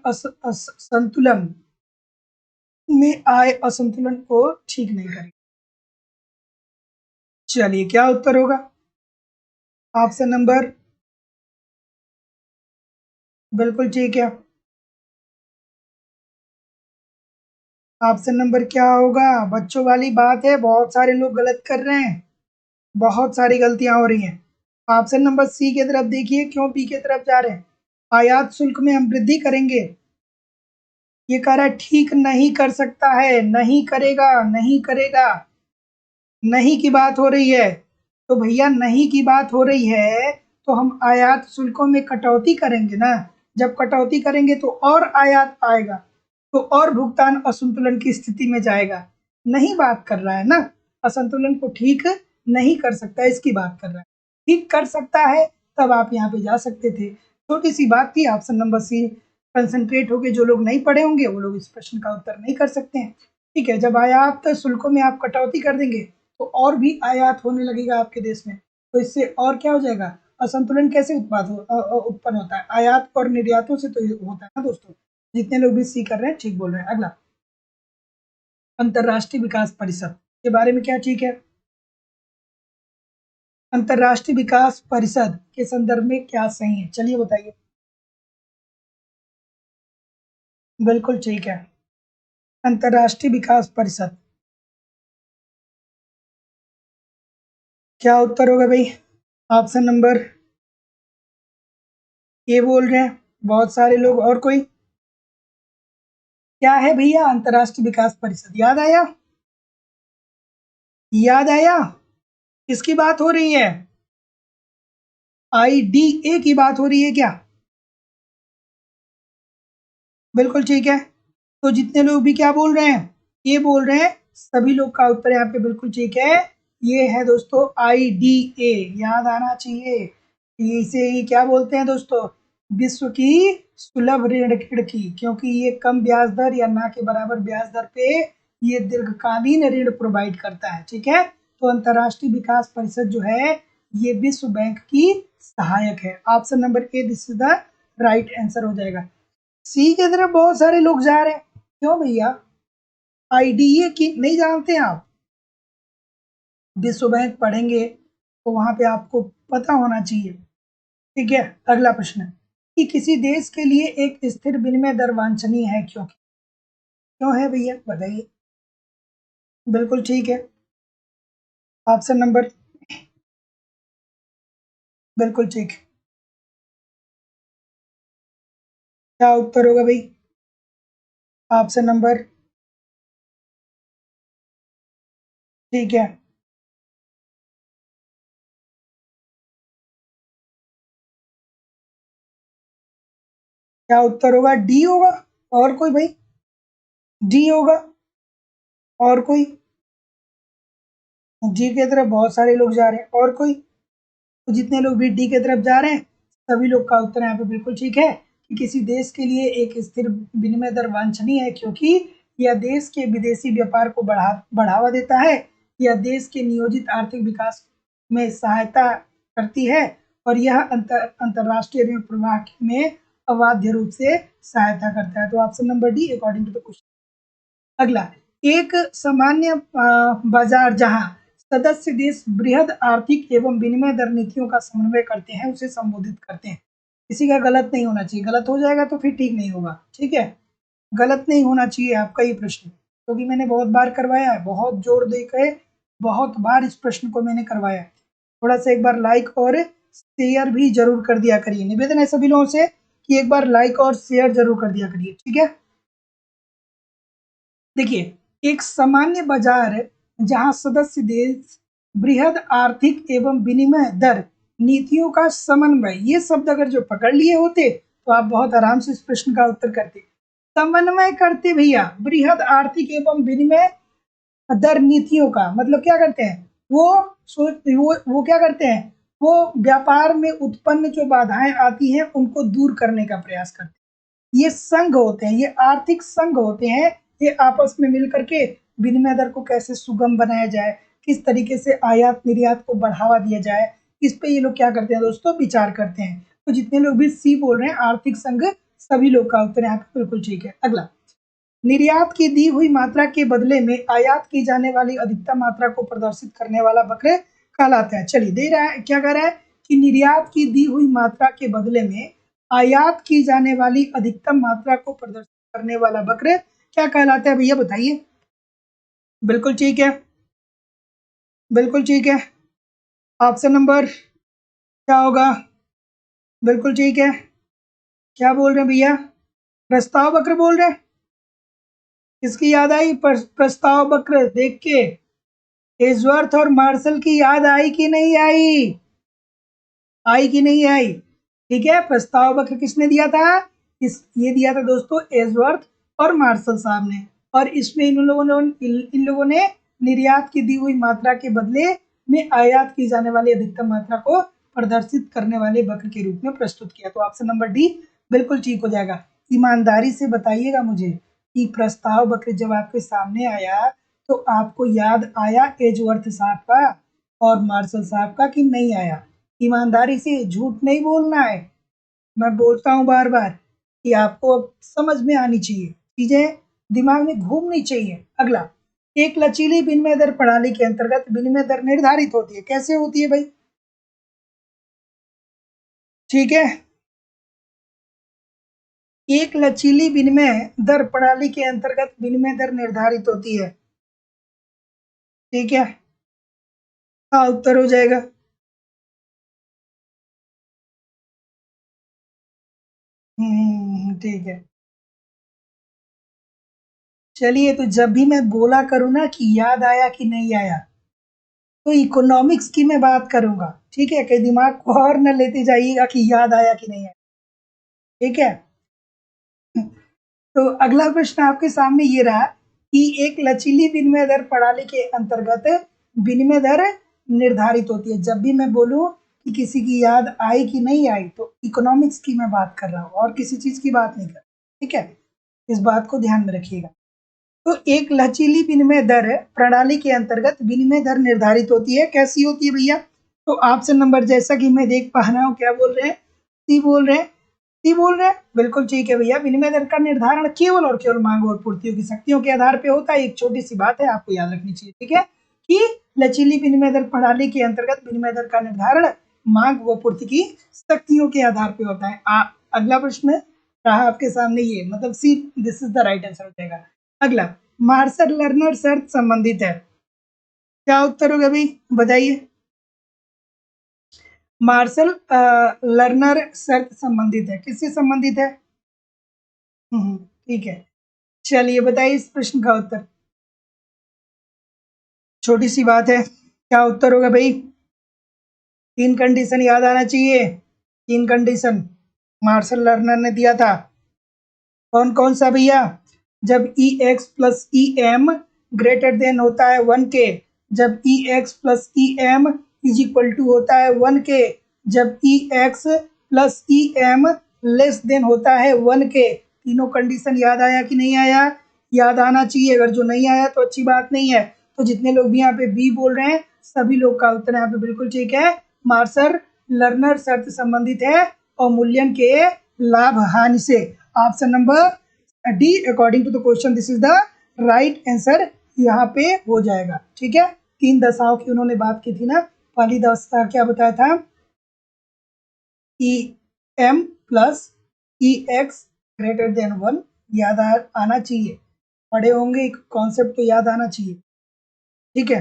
संतुलन में आए असंतुलन को ठीक नहीं करेगा। चलिए क्या उत्तर होगा? ऑप्शन नंबर, बिल्कुल ठीक है, ऑप्शन नंबर क्या होगा? बच्चों वाली बात है, बहुत सारे लोग गलत कर रहे हैं, बहुत सारी गलतियां हो रही हैं। ऑप्शन नंबर सी की तरफ देखिए, क्यों बी की तरफ जा रहे हैं? आयात शुल्क में हम वृद्धि करेंगे, ये कह रहा है ठीक नहीं कर सकता है, नहीं करेगा, नहीं करेगा, नहीं की बात हो रही है। तो भैया नहीं की बात हो रही है तो हम आयात शुल्कों में कटौती करेंगे ना, जब कटौती करेंगे तो और आयात आएगा, तो और भुगतान असंतुलन की स्थिति में जाएगा। नहीं बात कर रहा है ना, असंतुलन को ठीक नहीं कर सकता, इसकी बात कर रहा है। ठीक कर सकता है तब आप यहाँ पे जा सकते थे। छोटी सी बात थी, ऑप्शन नंबर सी कंसंट्रेट होके जो लोग नहीं पढ़े होंगे वो लोग इस प्रश्न का उत्तर नहीं कर सकते हैं। ठीक है, जब आयात शुल्कों में आप कटौती कर देंगे तो और भी आयात होने लगेगा आपके देश में, तो इससे और क्या हो जाएगा? असंतुलन कैसे उत्पन्न होता है? आयात और निर्यातों से तो होता है ना दोस्तों। जितने लोग भी सी कर रहे हैं ठीक बोल रहे हैं। अगला, अंतरराष्ट्रीय विकास परिषद के बारे में क्या ठीक है? अंतरराष्ट्रीय विकास परिषद के संदर्भ में क्या सही है? चलिए बताइए। बिल्कुल ठीक है, अंतरराष्ट्रीय विकास परिषद। क्या उत्तर होगा भाई? ऑप्शन नंबर ए बोल रहे हैं बहुत सारे लोग, और कोई? क्या है भैया अंतरराष्ट्रीय विकास परिषद? याद आया? याद आया? किसकी बात हो रही है? आईडीए की बात हो रही है क्या? बिल्कुल ठीक है। तो जितने लोग भी क्या बोल रहे हैं, ये बोल रहे हैं, सभी लोग का उत्तर यहाँ पे बिल्कुल ठीक है। ये है दोस्तों आईडीए, याद आना चाहिए। इसे ही क्या बोलते हैं दोस्तों? विश्व की सुलभ ऋण खिड़की, क्योंकि ये कम ब्याज दर या ना के बराबर ब्याज दर पे ये दीर्घकालीन ऋण प्रोवाइड करता है। ठीक है, तो अंतरराष्ट्रीय विकास परिषद जो है ये विश्व बैंक की सहायक है। Option number A this is the right answer हो जाएगा। सी की तरफ बहुत सारे लोग जा रहे हैं, क्यों भैया? आईडीए की नहीं जानते हैं आप? विश्व बैंक पढ़ेंगे तो वहां पे आपको पता होना चाहिए। ठीक है, अगला प्रश्न, कि किसी देश के लिए एक स्थिर विनिमय दर वांछनीय है, क्यों? क्यों है भैया बताइए? बिल्कुल ठीक है, ऑप्शन नंबर, बिल्कुल ठीक। क्या उत्तर होगा भाई? ऑप्शन नंबर, ठीक है, क्या उत्तर होगा? डी होगा, और कोई भाई? डी होगा, और कोई? जी की तरफ बहुत सारे लोग जा रहे हैं, और कोई? तो जितने लोग भी डी की तरफ जा रहे हैं सभी लोग का उत्तर यहाँ पे बिल्कुल ठीक है। कि किसी देश के लिए एक स्थिर विनिमय दर वांछनीय है क्योंकि यह देश के विदेशी व्यापार को बढ़ावा देता है, यह देश के नियोजित आर्थिक विकास में सहायता करती है और यह अंतरराष्ट्रीय ऋण प्रवाह में अबाध्य रूप से सहायता करता है। तो option number D according to the question. अगला, एक सामान्य बाजार जहां सदस्य देश बृहद आर्थिक एवं विनिमय दर नीतियों का समन्वय करते हैं उसे संबोधित करते हैं। किसी का गलत नहीं होना चाहिए, गलत हो जाएगा तो फिर ठीक नहीं होगा, ठीक है, गलत नहीं होना चाहिए आपका ये प्रश्न, क्योंकि तो मैंने बहुत बार करवाया है, बहुत जोर देकर बहुत बार इस प्रश्न को मैंने करवाया है। थोड़ा सा एक बार लाइक और शेयर भी जरूर कर दिया करिए, निवेदन है सभी लोगों से कि एक बार लाइक और शेयर जरूर कर दिया करिए, ठीक है। देखिए, एक सामान्य बाजार जहां सदस्य देश बृहद आर्थिक एवं विनिमय दर नीतियों का समन्वय, ये शब्द अगर जो पकड़ लिए होते तो आप बहुत आराम से इस प्रश्न का उत्तर करते। समन्वय करते भैया, बृहद आर्थिक एवं विनिमय दर नीतियों का मतलब क्या करते हैं, वो क्या करते हैं, वो व्यापार में उत्पन्न जो बाधाएं आती हैं उनको दूर करने का प्रयास करते हैं। ये संघ होते हैं, ये आर्थिक संघ होते हैं, ये आपस में मिलकर के विनिमय दर को कैसे सुगम बनाया जाए, किस तरीके से आयात निर्यात को बढ़ावा दिया जाए, इस पे ये लोग क्या करते हैं दोस्तों, विचार करते हैं। तो जितने लोग भी सी बोल रहे हैं आर्थिक संघ, सभी लोग का उत्तर यहाँ पे बिल्कुल ठीक है। अगला, निर्यात की दी हुई मात्रा के बदले में आयात की जाने वाली अधिकतम मात्रा को प्रदर्शित करने वाला वक्र कहलाता है। चलिए, दे रहा है, क्या कह रहा है कि निर्यात की दी हुई मात्रा के बदले में आयात की जाने वाली अधिकतम मात्रा को प्रदर्शित करने वाला वक्र क्या कहलाता है भैया, बताइए। बिल्कुल ठीक है, बिल्कुल ठीक है। ऑप्शन नंबर क्या होगा, बिल्कुल ठीक है। क्या बोल रहे हैं भैया, प्रस्ताव वक्र बोल रहे हैं। किसकी याद आई, प्रस्ताव वक्र देख के एजवर्थ और मार्शल की याद आई कि नहीं आई, आई कि नहीं आई, ठीक है। प्रस्ताव वक्र किसने दिया था, ये दिया था दोस्तों एजवर्थ और मार्शल साहब ने, और इसमें इन लोगों ने निर्यात की दी हुई मात्रा के बदले में आयात की जाने वाली अधिकतम मात्रा को प्रदर्शित करने वाले वक्र के रूप में प्रस्तुत किया। तो ऑप्शन नंबर डी बिल्कुल ठीक हो जाएगा। ईमानदारी से बताइएगा मुझे कि प्रस्ताव वक्र जब आपके सामने आया तो आपको याद आया एजवर्थ साहब का और मार्शल साहब का कि नहीं आया। ईमानदारी से, झूठ नहीं बोलना है। मैं बोलता हूँ बार बार कि आपको समझ में आनी चाहिए, चीजें दिमाग में घूमनी चाहिए। अगला, एक लचीली विनिमय दर प्रणाली के अंतर्गत विनिमय दर निर्धारित होती है। कैसे होती है भाई, ठीक है। एक लचीली विनिमय दर प्रणाली के अंतर्गत विनिमय दर निर्धारित होती है, ठीक है। हाँ, उत्तर हो जाएगा। ठीक है। चलिए, तो जब भी मैं बोला करूँ ना कि याद आया कि नहीं आया, तो इकोनॉमिक्स की मैं बात करूंगा, ठीक है, कहीं दिमाग को और न लेते जाइएगा कि याद आया कि नहीं आया, ठीक है। तो अगला प्रश्न आपके सामने ये रहा कि एक लचीली विनिमय दर प्रणाली के अंतर्गत विनिमय दर निर्धारित होती है। जब भी मैं बोलूं कि किसी की याद आई कि नहीं आई, तो इकोनॉमिक्स की मैं बात कर रहा हूँ और किसी चीज की बात नहीं कर रहा, ठीक है, इस बात को ध्यान में रखिएगा। तो एक लचीली विनिमय दर प्रणाली के अंतर्गत विनिमय दर निर्धारित होती है। कैसी होती है भैया, तो ऑप्शन नंबर जैसा कि मैं देख पा रहा हूँ, क्या बोल रहे हैं, सी बोल रहे हैं, सी बोल रहे हैं, बिल्कुल ठीक है भैया। विनिमय दर का निर्धारण केवल और केवल मांग और पूर्तियों की शक्तियों के आधार पर होता है। एक छोटी सी बात है, आपको याद रखनी चाहिए, ठीक है, कि लचीली विनिमय दर प्रणाली के अंतर्गत विनिमय दर का निर्धारण मांग व पूर्ति की शक्तियों के आधार पर होता है। अगला प्रश्न रहा आपके सामने ये, मतलब C, this is the right answer हो जाएगा। अगला, मार्शल लर्नर शर्त संबंधित है। क्या उत्तर होगा भाई, बताइए। मार्शल लर्नर शर्त संबंधित है, किससे संबंधित है, ठीक है। चलिए, बताइए इस प्रश्न का उत्तर। छोटी सी बात है, क्या उत्तर होगा भाई, तीन कंडीशन याद आना चाहिए, तीन कंडीशन मार्शल लर्नर ने दिया था। कौन कौन सा भैया, जब E X plus E M greater than होता है 1 के, जब E X plus E M is equal to होता है 1 के, जब E X plus E M less than होता है 1 के। तीनों कंडीशन याद आया कि नहीं आया? याद आना चाहिए। अगर जो नहीं आया तो अच्छी बात नहीं है। तो जितने लोग भी यहाँ पे बी बोल रहे हैं सभी लोग का उत्तर यहाँ पे बिल्कुल ठीक है। मार्शल लर्नर शर्त संबंधित है अवमूल्यन के लाभ हानि से। Option number D according to the question this is the right answer यहाँ पे हो जाएगा। ठीक है, 3 दशाओं की उन्होंने बात की थी ना। पहली दशा क्या बताया था? ई एम प्लस ई एक्स ग्रेटर देन 1। याद आना चाहिए, पढ़े होंगे, कॉन्सेप्ट तो याद आना चाहिए। ठीक है,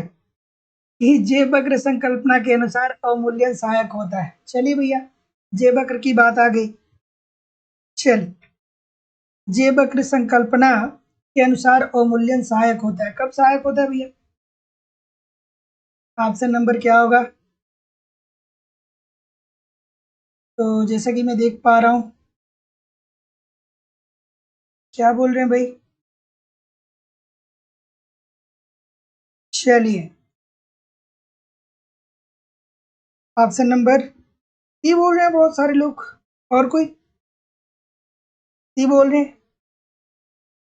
कि जे वक्र संकल्पना के अनुसार अवमूल्यन सहायक होता है। चलिए भैया, जे वक्र की बात आ गई। चलिए, जे वक्र संकल्पना के अनुसार अवमूल्यन सहायक होता है। कब सहायक होता है भैया? ऑप्शन नंबर क्या होगा? तो जैसा कि मैं देख पा रहा हूं, क्या बोल रहे हैं भाई? चलिए, ऑप्शन नंबर सी बोल रहे हैं बहुत सारे लोग। और कोई सी बोल रहे हैं?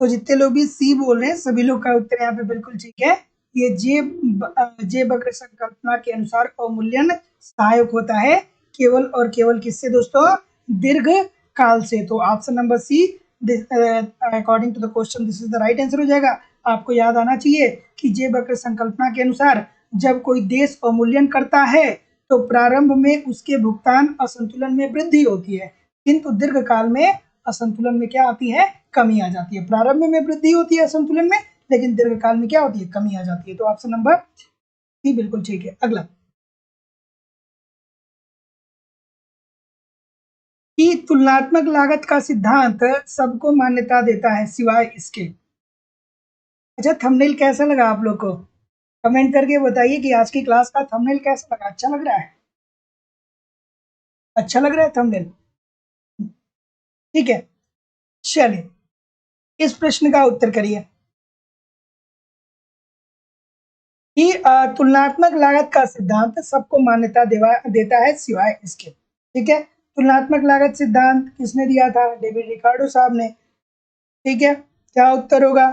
तो जितने लोग भी सी बोल रहे हैं सभी लोग का उत्तर यहाँ पे बिल्कुल ठीक है। ये जे वक्र संकल्पना के अनुसार अवमूल्यन सहायक होता है केवल और केवल किससे दोस्तों? दीर्घ काल से। तो option number C according to the question this is the right answer हो जाएगा। आपको याद आना चाहिए कि जे वक्र संकल्पना के अनुसार जब कोई देश अवमूल्यन करता है तो प्रारंभ में उसके भुगतान असंतुलन में वृद्धि होती है, किंतु दीर्घ काल में असंतुलन में क्या आती है? कमी आ जाती है। प्रारंभ में वृद्धि होती है असंतुलन में, लेकिन दीर्घकाल में क्या होती है? कमी आ जाती है। तो ऑप्शन नंबर सी बिल्कुल ठीक है। अगला, कि तुलनात्मक लागत का सिद्धांत सबको मान्यता देता है सिवाय इसके। अच्छा, थंबनेल कैसा लगा आप लोग को? कमेंट करके बताइए कि आज की क्लास का थंबनेल कैसा लगा। अच्छा लग रहा है? अच्छा लग रहा है थंबनेल? ठीक है, चलिए इस प्रश्न का उत्तर करिए कि तुलनात्मक लागत का सिद्धांत सबको मान्यता देता है सिवाय इसके। ठीक है, तुलनात्मक लागत सिद्धांत किसने दिया था? डेविड रिकार्डो साहब ने। ठीक है, क्या उत्तर होगा?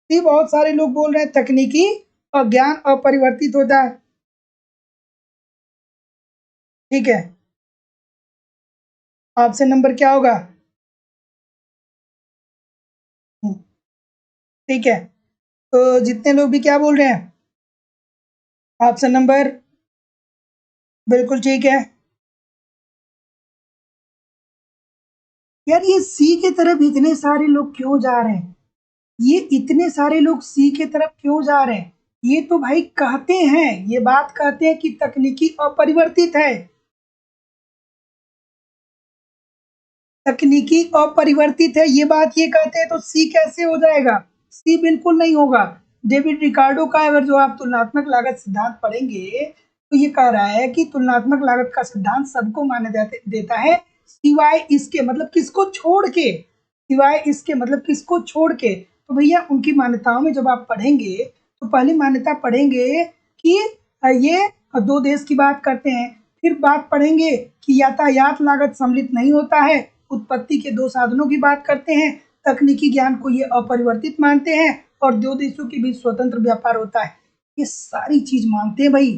ये बहुत सारे लोग बोल रहे हैं तकनीकी और ज्ञान अपरिवर्तित होता है। ठीक है, ऑप्शन नंबर क्या होगा? ठीक है, तो जितने लोग भी क्या बोल रहे हैं? ऑप्शन नंबर बिल्कुल ठीक है। यार ये सी के तरफ इतने सारे लोग क्यों जा रहे हैं? ये इतने सारे लोग सी के तरफ क्यों जा रहे हैं? ये तो भाई कहते हैं, ये बात कहते हैं कि तकनीकी अपरिवर्तित है। तकनीकी अपरिवर्तित है, ये बात ये कहते हैं, तो सी कैसे हो जाएगा? सी बिल्कुल नहीं होगा। डेविड रिकार्डो का अगर जो आप तुलनात्मक लागत सिद्धांत पढ़ेंगे तो ये कह रहा है कि तुलनात्मक लागत का सिद्धांत सबको मान्यता देता है सिवाय इसके, मतलब किसको छोड़ के? सिवाय इसके मतलब किसको छोड़ के? तो भैया उनकी मान्यताओं में जब आप पढ़ेंगे तो पहली मान्यता पढ़ेंगे कि ये दो देश की बात करते हैं। फिर बात पढ़ेंगे कि यातायात लागत सम्मिलित नहीं होता है। उत्पत्ति के दो साधनों की बात करते हैं। तकनीकी ज्ञान को ये अपरिवर्तित मानते हैं और दो देशों के बीच स्वतंत्र व्यापार होता है। ये सारी चीज मानते हैं भाई,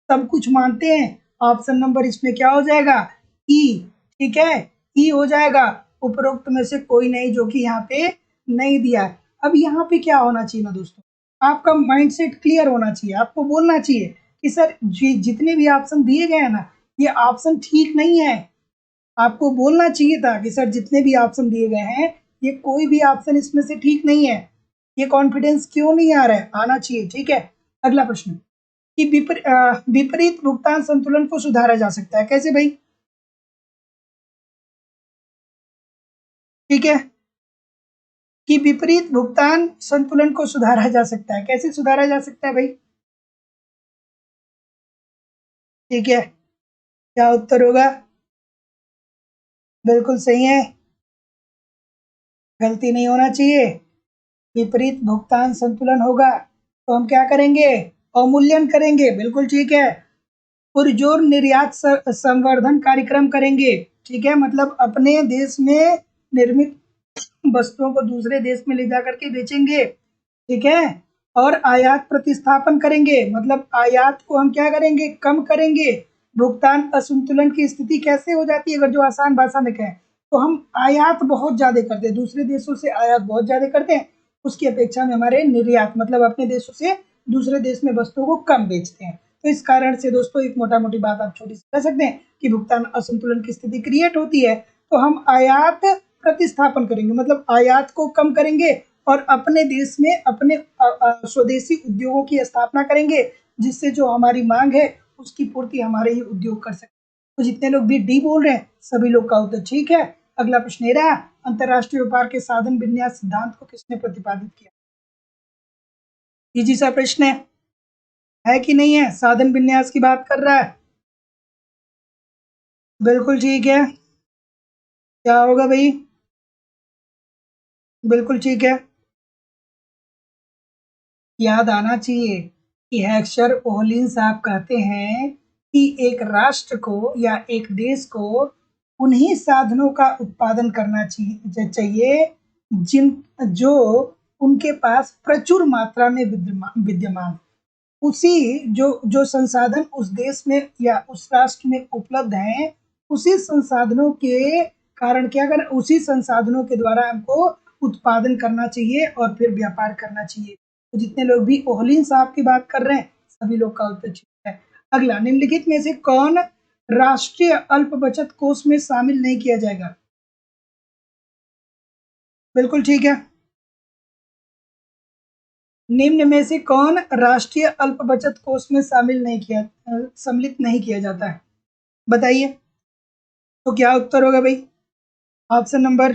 सब कुछ मानते हैं। ऑप्शन नंबर इसमें क्या हो जाएगा? ई। ठीक है, ई हो जाएगा। उपरोक्त में से कोई नहीं जो कि यहाँ पे नहीं दिया है। अब यहाँ पे क्या होना चाहिए ना दोस्तों, आपका माइंडसेट क्लियर होना चाहिए। आपको बोलना चाहिए कि सर जितने भी ऑप्शन दिए गए हैं ना, ये ऑप्शन ठीक नहीं है। आपको बोलना चाहिए था कि सर जितने भी ऑप्शन दिए गए हैं ये कोई भी ऑप्शन इसमें से ठीक नहीं है। ये कॉन्फिडेंस क्यों नहीं आ रहा है? आना चाहिए। ठीक है, अगला प्रश्न, कि विपरीत भुगतान संतुलन को सुधारा जा सकता है। कैसे भाई? ठीक है, कि विपरीत भुगतान संतुलन को सुधारा जा सकता है। कैसे सुधारा जा सकता है भाई? ठीक है, क्या उत्तर होगा? बिल्कुल सही है, गलती नहीं होना चाहिए। विपरीत भुगतान संतुलन होगा तो हम क्या करेंगे? अवमूल्यन करेंगे। बिल्कुल ठीक है। पुरजोर निर्यात संवर्धन कार्यक्रम करेंगे। ठीक है, मतलब अपने देश में निर्मित वस्तुओं को दूसरे देश में ले जा करके बेचेंगे, ठीक है, और आयात प्रतिस्थापन करेंगे, मतलब आयात को हम क्या करेंगे, कम करेंगे। भुगतान असंतुलन की स्थिति कैसे हो जाती है, अगर जो आसान भाषा में कहें तो हम आयात बहुत ज्यादा करते हैं, दूसरे देशों से आयात बहुत ज्यादा करते हैं, उसकी अपेक्षा में हमारे निर्यात मतलब अपने देशों से दूसरे देश में वस्तुओं को कम बेचते हैं। तो इस कारण से दोस्तों एक मोटा मोटी बात आप छोटी सी कह सकते हैं कि भुगतान असंतुलन की स्थिति क्रिएट होती है। तो हम आयात प्रतिस्थापन करेंगे, मतलब आयात को कम करेंगे और अपने देश में अपने स्वदेशी उद्योगों की स्थापना करेंगे, जिससे जो हमारी मांग है उसकी पूर्ति हमारे ही उद्योग कर सकते हैं। तो जितने लोग भी डी बोल रहे हैं सभी लोग का उत्तर ठीक है। अगला प्रश्न ये रहा, अंतरराष्ट्रीय व्यापार के साधन विन्यास सिद्धांत को किसने प्रतिपादित किया? इजी सा प्रश्न है कि नहीं है? साधन विन्यास की बात कर रहा है, बिल्कुल ठीक है। क्या होगा भाई? बिल्कुल ठीक है, याद आना चाहिए कि हेक्सचर ओहलिन साहब कहते हैं कि एक राष्ट्र को या एक देश को उन्हीं साधनों का उत्पादन करना चाहिए जिन जो उनके पास प्रचुर मात्रा में विद्यमान, उसी जो संसाधन उस देश में या उस राष्ट्र में उपलब्ध हैं, उसी संसाधनों के कारण क्या करना, उसी संसाधनों के द्वारा हमको उत्पादन करना चाहिए और फिर व्यापार करना चाहिए। तो जितने लोग भी ओहलिन साहब की बात कर रहे हैं सभी लोग का उत्तर ठीक है। अगला, निम्नलिखित में से कौन राष्ट्रीय अल्प बचत कोष में शामिल नहीं किया जाएगा? बिल्कुल ठीक है। निम्न में से कौन राष्ट्रीय अल्प बचत कोष में सम्मिलित नहीं किया जाता है? बताइए। तो क्या उत्तर होगा भाई? ऑप्शन नंबर,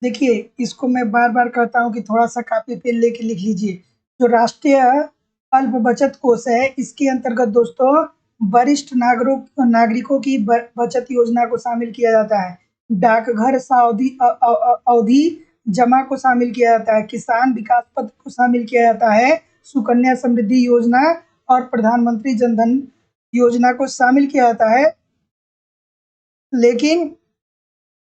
देखिए इसको मैं बार बार कहता हूं कि थोड़ा सा कॉपी पेन लेके लिख लीजिए। जो राष्ट्रीय अल्प बचत कोष है इसके अंतर्गत दोस्तों वरिष्ठ नागरिकों की बचत योजना को शामिल किया जाता है, डाकघर सावधि अवधि जमा को शामिल किया जाता है, किसान विकास पत्र को शामिल किया जाता है, सुकन्या समृद्धि योजना और प्रधानमंत्री जनधन योजना को शामिल किया जाता है, लेकिन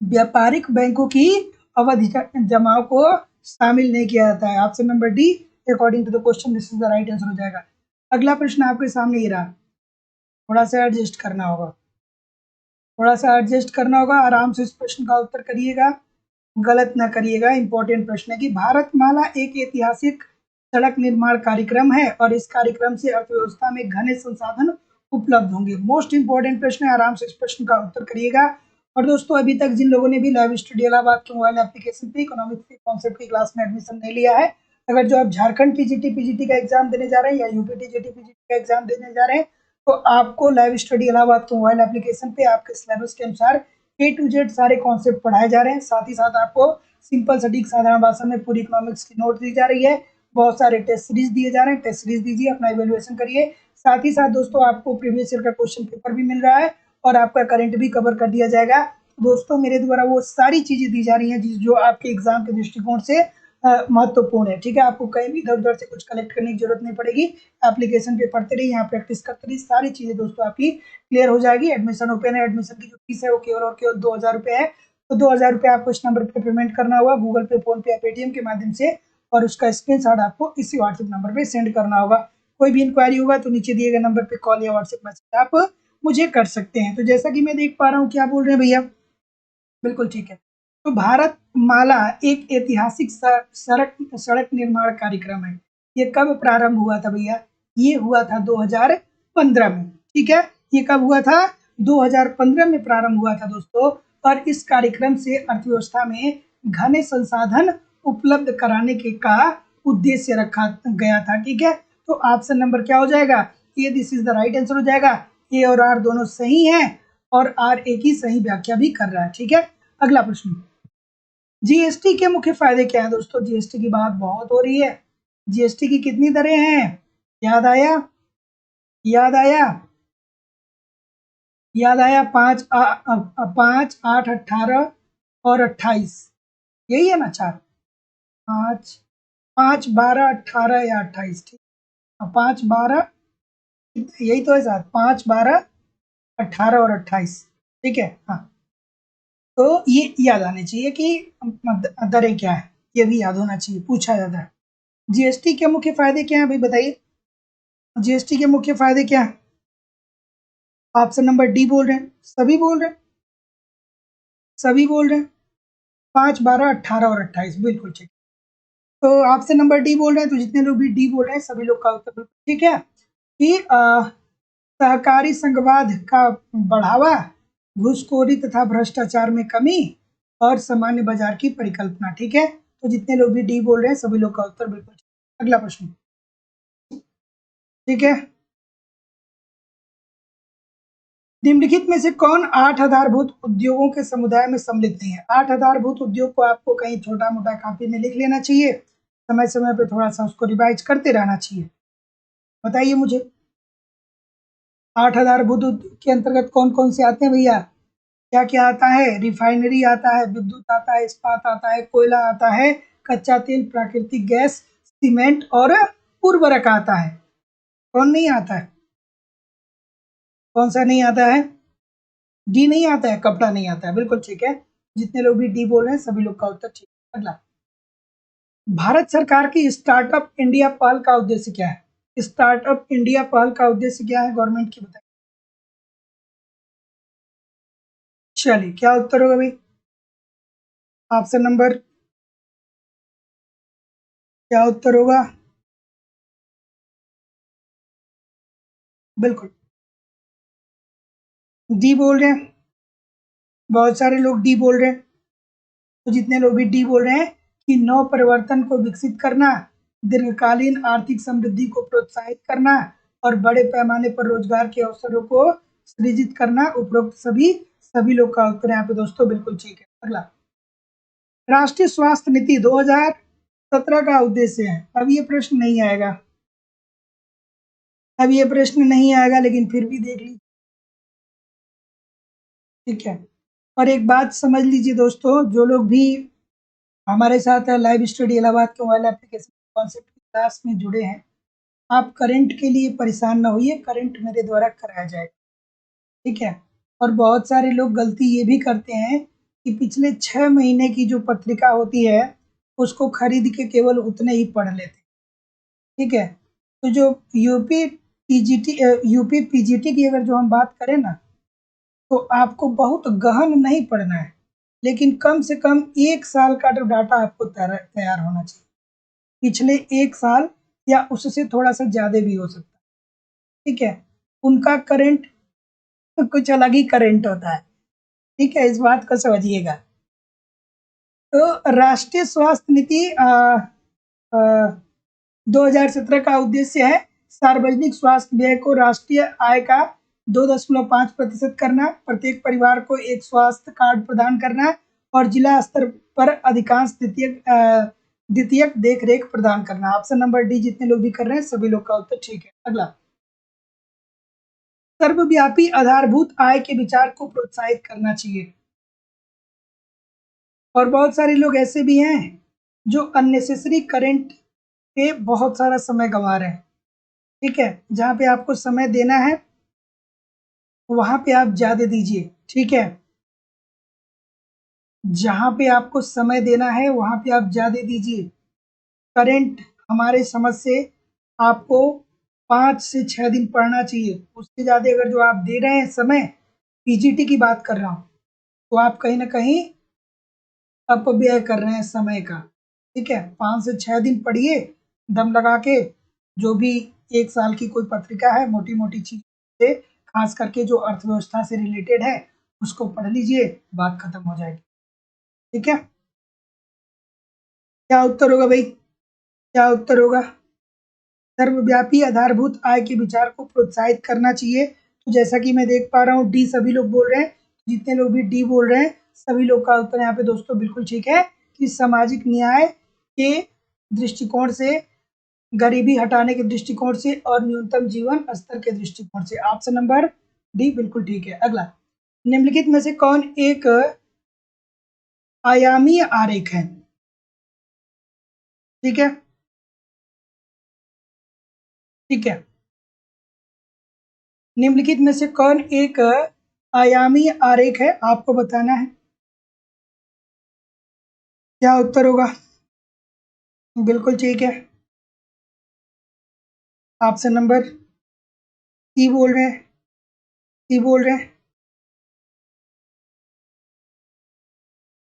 व्यापारिक बैंकों की अवधि जमाओं को शामिल नहीं किया जाता है। Option number D according to the question this is the right answer हो जाएगा। अगला प्रश्न आपके सामने ये रहा, थोड़ा सा एडजस्ट करना होगा, थोड़ा सा एडजस्ट करना होगा, आराम से इस प्रश्न का उत्तर करिएगा, गलत ना करिएगा। इंपॉर्टेंट प्रश्न है कि भारतमाला एक ऐतिहासिक सड़क निर्माण कार्यक्रम है और इस कार्यक्रम से अर्थव्यवस्था में घने संसाधन उपलब्ध होंगे। मोस्ट इंपॉर्टेंट प्रश्न है, आराम से इस प्रश्न का उत्तर करिएगा। और दोस्तों अभी तक जिन लोगों ने भी लाइव स्टडी इलाहाबाद के मोबाइल एप्लीकेशन पे इकोनॉमिक्स के कॉन्सेप्ट की क्लास में एडमिशन नहीं लिया है, अगर जो आप झारखंड पीजीटी का एग्जाम देने जा रहे हैं या यूपी टीजीटी पीजीटी का एग्जाम देने जा रहे हैं, तो आपको लाइव स्टडी इलाहाबाद के मोबाइल एप्लीकेशन पे आपके सिलेबस के अनुसार ए टू जेड सारे कॉन्सेप्ट पढ़ाए जा रहे हैं। साथ ही साथ आपको सिंपल सटीक साधारण भाषा में पूरी इकोनॉमिक्स की नोट दी जा रही है, बहुत सारे टेस्ट सीरीज दिए जा रहे हैं, टेस्ट सीरीज दीजिए, अपना इवेल्युएशन करिए। साथ ही साथ दोस्तों आपको प्रीवियस ईयर का क्वेश्चन पेपर भी मिल रहा है और आपका करंट भी कवर कर दिया जाएगा। दोस्तों मेरे द्वारा वो सारी चीजें दी जा रही हैं जो आपके एग्जाम के दृष्टिकोण से महत्वपूर्ण है, ठीक है। आपको कहीं भी इधर उधर से कुछ कलेक्ट करने की जरूरत नहीं पड़ेगी, एप्लीकेशन पे पढ़ते रहिए, यहाँ प्रैक्टिस करते रहिए, सारी चीजें दोस्तों आपकी क्लियर हो जाएगी। एडमिशन ओपन है, एडमिशन की जो फीस है वो केवल और केवल 2000 रुपये है। तो 2000 रुपये आपको इस नंबर पे पेमेंट करना होगा, गूगल पे, फोन पे या पेटीएम के माध्यम से, और उसका स्क्रीनशॉट आपको इसी व्हाट्सएप नंबर पे सेंड करना होगा। कोई भी इंक्वायरी होगा तो नीचे दिए गए नंबर पे कॉल या व्हाट्सएप मैसेज आप मुझे कर सकते हैं। तो जैसा कि मैं देख पा रहा हूँ, क्या बोल रहे हैं भैया? बिल्कुल ठीक है। तो भारत माला एक ऐतिहासिक सड़क सड़क निर्माण कार्यक्रम है। ये कब प्रारंभ हुआ था भैया? ये हुआ था 2015 में, ठीक है। ये कब हुआ था? 2015 में प्रारंभ हुआ था दोस्तों। और इस कार्यक्रम से अर्थव्यवस्था में घने संसाधन उपलब्ध कराने के का उद्देश्य रखा गया था, ठीक है। तो ऑप्शन नंबर क्या हो जाएगा? ये this is the right answer हो जाएगा। ए और आर दोनों सही हैं और आर एक ही सही व्याख्या भी कर रहा है, ठीक है। अगला प्रश्न, जीएसटी के मुख्य फायदे क्या है दोस्तों? जीएसटी की बात बहुत हो रही है। जीएसटी की कितनी दरें हैं? याद आया? याद आया? याद आया? 5, 8, 18 और 28, यही है ना? 4, 5, 5, 12, 18 या 28, ठीक है। 5, 12, यही तो है साथ, 5, 12 18 और 28। ठीक है, हाँ। तो ये याद आने चाहिए कि दरें क्या है, ये भी याद होना चाहिए, पूछा जाता है। जीएसटी के मुख्य फायदे क्या है भाई, बताइए। जीएसटी के मुख्य फायदे क्या है? ऑप्शन नंबर डी बोल रहे हैं, सभी बोल रहे हैं, सभी बोल रहे हैं। 5, 12, 18 और 28, बिल्कुल ठीक। तो ऑप्शन नंबर डी बोल रहे हैं, तो जितने लोग भी डी बोल रहे हैं सभी लोग का उत्तर बिल्कुल ठीक है कि सहकारी संघवाद का बढ़ावा, घूसखोरी तथा भ्रष्टाचार में कमी और सामान्य बाजार की परिकल्पना। ठीक है, तो जितने लोग भी डी बोल रहे हैं सभी लोग का उत्तर बिल्कुल ठीक। अगला प्रश्न। ठीक है, निम्नलिखित में से कौन 8 आधारभूत उद्योगों के समुदाय में सम्मिलित नहीं है? 8 आधारभूत उद्योग को आपको कहीं छोटा मोटा कॉपी में लिख लेना चाहिए, समय समय पे थोड़ा सा उसको रिवाइज करते रहना चाहिए। बताइए मुझे, 8 आधारभूत उद्योग के अंतर्गत कौन कौन से आते हैं भैया? क्या क्या आता है? रिफाइनरी आता है, विद्युत आता है, इस्पात आता है, कोयला आता है, कच्चा तेल, प्राकृतिक गैस, सीमेंट और उर्वरक आता है। कौन नहीं आता है? कौन सा नहीं आता है? डी नहीं आता है, कपड़ा नहीं आता है, बिल्कुल ठीक है। जितने लोग भी डी बोल रहे हैं सभी लोग का उत्तर ठीक है। अगला, भारत सरकार की स्टार्टअप इंडिया पहल का उद्देश्य क्या है? स्टार्टअप इंडिया पहल का उद्देश्य क्या है गवर्नमेंट की, बताइए। चलिए, क्या उत्तर होगा भाई? ऑप्शन नंबर, क्या उत्तर होगा? बिल्कुल डी बोल रहे हैं, बहुत सारे लोग डी बोल रहे हैं। तो जितने लोग भी डी बोल रहे हैं कि नव परिवर्तन को विकसित करना, दीर्घकालीन आर्थिक समृद्धि को प्रोत्साहित करना और बड़े पैमाने पर रोजगार के अवसरों को सृजित करना, उपरोक्त सभी सभी लोग का उत्तर यहाँ पे दोस्तों बिल्कुल ठीक है। अगला, राष्ट्रीय स्वास्थ्य नीति 2017 का उद्देश्य है। अब ये प्रश्न नहीं आएगा, अब ये प्रश्न नहीं आएगा, लेकिन फिर भी देख लीजिए। ठीक है, और एक बात समझ लीजिए दोस्तों, जो लोग भी हमारे साथ लाइव स्टडी इलाहाबाद के मोबाइल एप्लीकेशन कॉन्सेप्ट की क्लास में जुड़े हैं, आप करंट के लिए परेशान ना होइए, करंट मेरे द्वारा कराया जाएगा। ठीक है, और बहुत सारे लोग गलती ये भी करते हैं कि पिछले 6 महीने की जो पत्रिका होती है उसको खरीद के केवल उतने ही पढ़ लेते हैं। ठीक है, तो जो यूपी पीजीटी यूपी पीजीटी की अगर जो हम बात करें ना, तो आपको बहुत गहन नहीं पढ़ना है, लेकिन कम से कम 1 साल का जो डाटा आपको तैयार होना चाहिए, पिछले 1 साल या उससे थोड़ा सा ज़्यादा भी हो सकता है। ठीक है, उनका करंट कुछ अलग ही करंट होता है। ठीक है, इस बात को समझिएगा। तो राष्ट्रीय स्वास्थ्य नीति 2017 का उद्देश्य है सार्वजनिक स्वास्थ्य व्यय को राष्ट्रीय आय का 2.5% करना, प्रत्येक परिवार को एक स्वास्थ्य कार्ड प्रदान करना और जिला स्तर पर अधिकांश द्वितीयक देख रेख प्रदान करना। ऑप्शन नंबर डी जितने लोग भी कर रहे हैं सभी लोग का उत्तर ठीक है। अगला, सर्वव्यापी आधारभूत आय के विचार को प्रोत्साहित करना चाहिए। और बहुत सारे लोग ऐसे भी हैं जो अननेसेसरी करंट पे बहुत सारा समय गंवा रहे हैं। ठीक है, जहाँ पे आपको समय देना है वहां पे आप ज्यादा दीजिए। ठीक है, जहाँ पे आपको समय देना है वहां पे आप ज्यादा दीजिए। करंट हमारे समझ से आपको 5 से 6 दिन पढ़ना चाहिए, उससे ज्यादा अगर जो आप दे रहे हैं समय, पीजीटी की बात कर रहा हूँ, तो आप कहीं ना कहीं अपव्यय कर रहे हैं समय का। ठीक है, 5 से 6 दिन पढ़िए दम लगा के, जो भी 1 साल की कोई पत्रिका है मोटी मोटी चीज से, खास करके जो अर्थव्यवस्था से रिलेटेड है उसको पढ़ लीजिए, बात खत्म हो जाएगी। ठीक है, क्या उत्तर होगा भाई? क्या उत्तर होगा? सर्वव्यापी आधारभूत आय के विचार को प्रोत्साहित करना चाहिए। तो जैसा कि मैं देख पा रहा हूँ डी सभी लोग बोल रहे हैं, जितने लोग भी डी बोल रहे हैं सभी लोग का उत्तर यहाँ पे दोस्तों बिल्कुल ठीक है कि सामाजिक न्याय के दृष्टिकोण से, गरीबी हटाने के दृष्टिकोण से और न्यूनतम जीवन स्तर के दृष्टिकोण से ऑप्शन नंबर डी बिल्कुल ठीक है। अगला, निम्नलिखित में से कौन एक आयामी आरेख है? ठीक है, ठीक है, निम्नलिखित में से कौन एक आयामी आरेख है, आपको बताना है। क्या उत्तर होगा? बिल्कुल ठीक है। ऑप्शन नंबर सी बोल रहे हैं, सी बोल रहे हैं।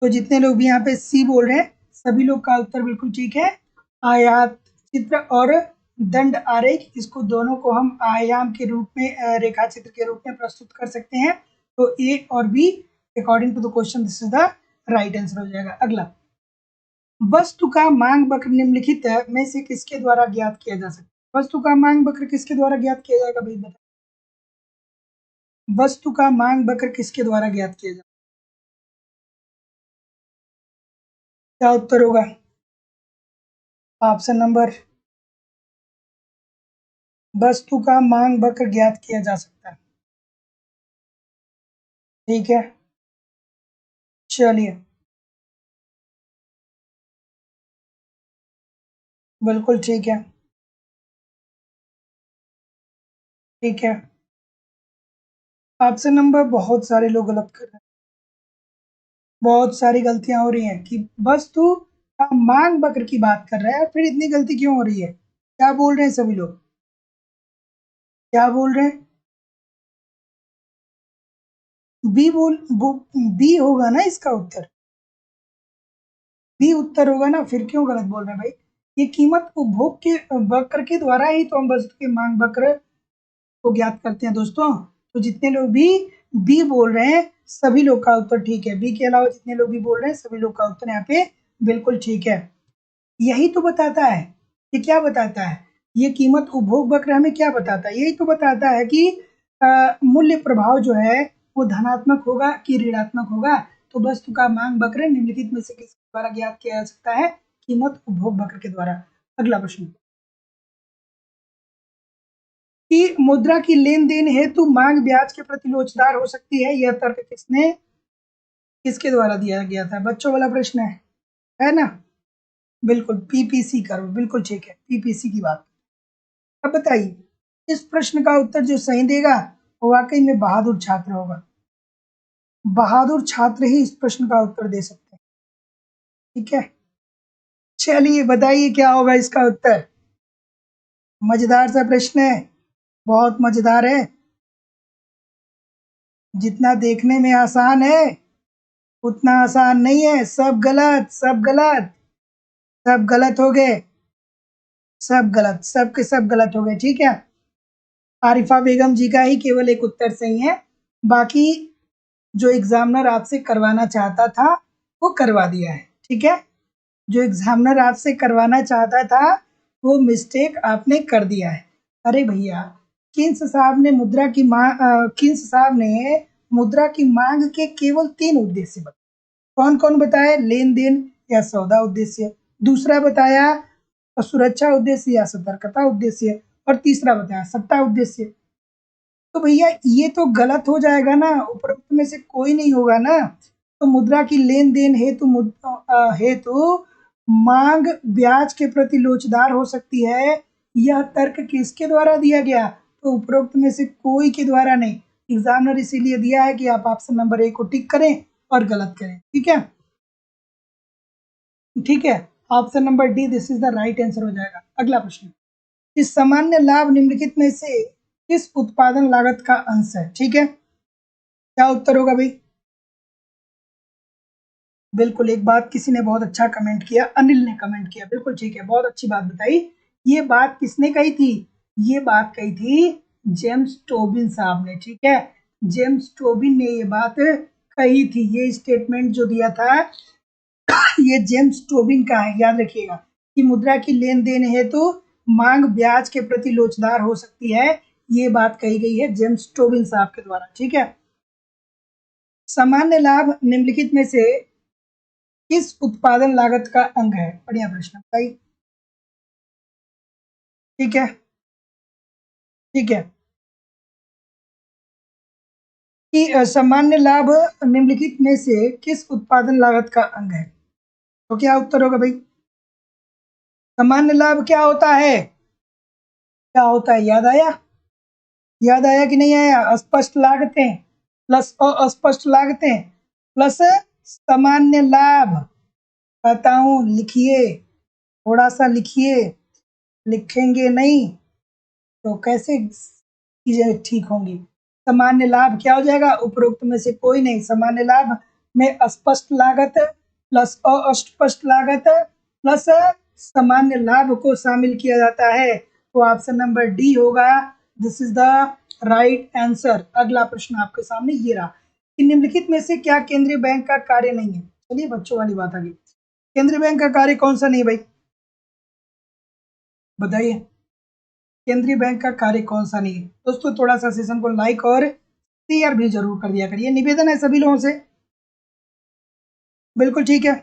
तो जितने लोग भी यहाँ पे सी बोल रहे हैं, सभी लोग का उत्तर बिल्कुल ठीक है। आयात चित्र और दंड आरेख, इसको दोनों को हम आयाम के रूप में, रेखा चित्र के रूप में प्रस्तुत कर सकते हैं। तो ए और B according to the question this is the right answer हो जाएगा। अगला, वस्तु का मांग वक्र निम्नलिखित में से किसके द्वारा ज्ञात किया जा सकता है? वस्तु का मांग वक्र किसके द्वारा ज्ञात किया जाएगा भाई, बताइए। वस्तु का मांग वक्र किसके द्वारा ज्ञात किया जाएगा? क्या उत्तर होगा? ऑप्शन नंबर, वस्तु का मांग वक्र ज्ञात किया जा सकता है। ठीक है, चलिए, बिल्कुल ठीक है, ठीक है। ऑप्शन नंबर बहुत सारे लोग गलत कर रहे हैं, बहुत सारी गलतियां हो रही हैं कि वस्तु का मांग वक्र की बात कर रहा है, फिर इतनी गलती क्यों हो रही है? क्या बोल रहे हैं सभी लोग, क्या बोल रहे हैं? बी होगा ना इसका उत्तर, बी उत्तर होगा ना, फिर क्यों गलत बोल रहे हैं भाई? ये कीमत उपभोग के वक्र के द्वारा ही तो हम वस्तु के मांग वक्र को ज्ञात करते हैं दोस्तों। तो जितने लोग भी बी बोल रहे हैं, सभी लोग का उत्तर ठीक है। बी के अलावा जितने लोग भी बोल रहे हैं, सभी लोग का उत्तर यहाँ पे बिल्कुल ठीक है। यही तो बताता है, ये क्या बताता है, ये कीमत उपभोग वक्र हमें क्या बताता है? यही तो बताता है कि मूल्य प्रभाव जो है वो धनात्मक होगा कि ऋणात्मक होगा। तो वस्तु का मांग वक्र निम्नलिखित में से किसके द्वारा ज्ञात किया जा सकता है? कीमत उपभोग वक्र के द्वारा। अगला प्रश्न, कि मुद्रा की लेन देन हेतु मांग ब्याज के प्रति लोचदार हो सकती है, यह तर्क किसके द्वारा दिया गया था? बच्चों वाला प्रश्न है ना? बिल्कुल, पीपीसी करो, बिल्कुल ठीक है, पीपीसी की बात। अब बताइए, इस प्रश्न का उत्तर जो सही देगा वो वाकई में बहादुर छात्र होगा। बहादुर छात्र ही इस प्रश्न का उत्तर दे सकते हैं। ठीक है, चलिए बताइए क्या होगा इसका उत्तर। मजेदार सा प्रश्न है, बहुत मजेदार है। जितना देखने में आसान है उतना आसान नहीं है। सब गलत, सब गलत, सब गलत हो गए, सब गलत, सब के सब गलत हो गए। ठीक है, आरिफा बेगम जी का ही केवल एक उत्तर सही है, बाकी जो एग्जामिनर आपसे करवाना चाहता था वो करवा दिया है। ठीक है, जो एग्जामिनर आपसे करवाना चाहता था वो मिस्टेक आपने कर दिया है। अरे भैया, किंस साहब ने मुद्रा की मांग के केवल 3 उद्देश्य बताए। कौन कौन बताया? लेन देन या सौदा उद्देश्य, दूसरा बताया सुरक्षा उद्देश्य या सतर्कता उद्देश्य, और तीसरा बताया सट्टा उद्देश्य। तो भैया ये तो गलत हो जाएगा ना, उपरोक्त में से कोई नहीं होगा ना। तो मुद्रा की लेन देन हेतु मांग ब्याज के प्रति लोचदार हो सकती है, यह तर्क किसके द्वारा दिया गया? तो उपरोक्त में से कोई के द्वारा नहीं। एग्जामिनर इसीलिए दिया है कि आप ऑप्शन नंबर ए को टिक करें और गलत करें। ठीक है, ठीक है, option number D this is the right answer हो जाएगा। अगला प्रश्न, इस सामान्य लाभ निम्नलिखित में से किस उत्पादन लागत का अंश है? ठीक है, क्या उत्तर होगा भाई? बिल्कुल, एक बात किसी ने बहुत अच्छा कमेंट किया, अनिल ने कमेंट किया, बिल्कुल ठीक है, बहुत अच्छी बात बताई। ये बात किसने कही थी? ये बात कही थी जेम्स टोबिन साहब ने। ठीक है, जेम्स टोबिन ने ये बात कही थी, ये स्टेटमेंट जो दिया था ये जेम्स टोबिन का है, याद रखिएगा कि मुद्रा की लेन देन हेतु मांग ब्याज के प्रति लोचदार हो सकती है, ये बात कही गई है जेम्स टोबिन साहब के द्वारा। ठीक है, सामान्य लाभ निम्नलिखित में से किस उत्पादन लागत का अंग है? बढ़िया प्रश्न बताइए। ठीक है, ठीक है, कि सामान्य लाभ निम्नलिखित में से किस उत्पादन लागत का अंग है? तो क्या उत्तर होगा भाई? सामान्य लाभ क्या होता है? क्या होता है, याद आया? याद आया कि नहीं आया? अस्पष्ट लागतें प्लस अस्पष्ट लागतें प्लस सामान्य लाभ। कहता हूं लिखिए, थोड़ा सा लिखिए, लिखेंगे नहीं तो कैसे चीजें ठीक होंगी। सामान्य लाभ क्या हो जाएगा? उपरोक्त में से कोई नहीं। सामान्य लाभ में अस्पष्ट लागत प्लस अस्पष्ट लागत प्लस सामान्य लाभ को शामिल किया जाता है, तो ऑप्शन नंबर डी होगा। This is the right answer. अगला प्रश्न आपके सामने ये रहा कि निम्नलिखित में से क्या केंद्रीय बैंक का कार्य नहीं है? चलिए बच्चों वाली बात आ गई। केंद्रीय बैंक का कार्य कौन सा नहीं है भाई, बताइए। केंद्रीय बैंक का कार्य कौन सा नहीं है? दोस्तों थोड़ा सा सेशन को लाइक और शेयर भी जरूर कर दिया करिए, निवेदन है सभी लोगों से। बिल्कुल ठीक है।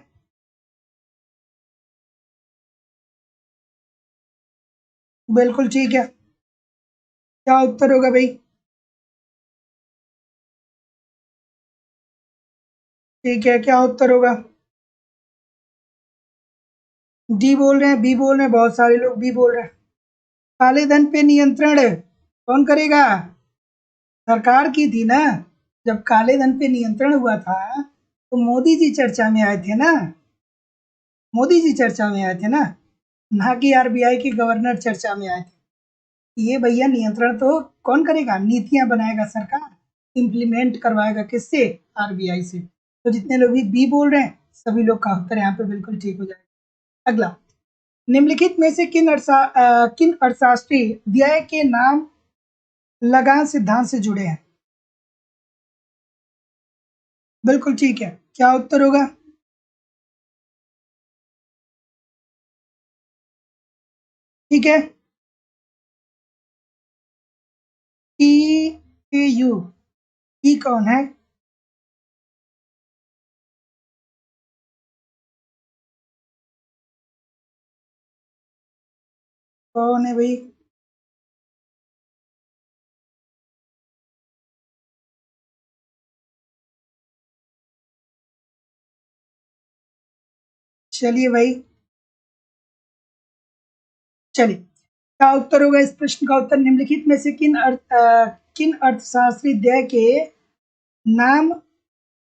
बिल्कुल ठीक है। क्या उत्तर होगा भाई? ठीक है, क्या उत्तर होगा? डी बोल रहे हैं, बी बोल रहे हैं, बहुत सारे लोग बी बोल रहे हैं। काले धन पे नियंत्रण कौन करेगा? सरकार की थी ना। जब काले धन पे नियंत्रण हुआ था तो मोदी जी चर्चा में आए थे ना। मोदी जी चर्चा में आए थे ना, ना कि आरबीआई के गवर्नर चर्चा में आए थे। ये भैया नियंत्रण तो कौन करेगा? नीतियां बनाएगा सरकार, इम्प्लीमेंट करवाएगा किससे? आरबीआई से। तो जितने लोग भी बी बोल रहे हैं सभी लोग का उत्तर यहाँ पे बिल्कुल ठीक हो जाएगा। अगला, निम्नलिखित में से किन अर्थशास्त्री व्यय के नाम लगान सिद्धांत से जुड़े हैं? बिल्कुल ठीक है, क्या उत्तर होगा? ठीक है, टी ए यू, ई कौन है? कौन है भाई? चलिए भाई, चलिए क्या उत्तर होगा? इस प्रश्न का उत्तर, निम्नलिखित में से किन अर्थशास्त्री व्यय के नाम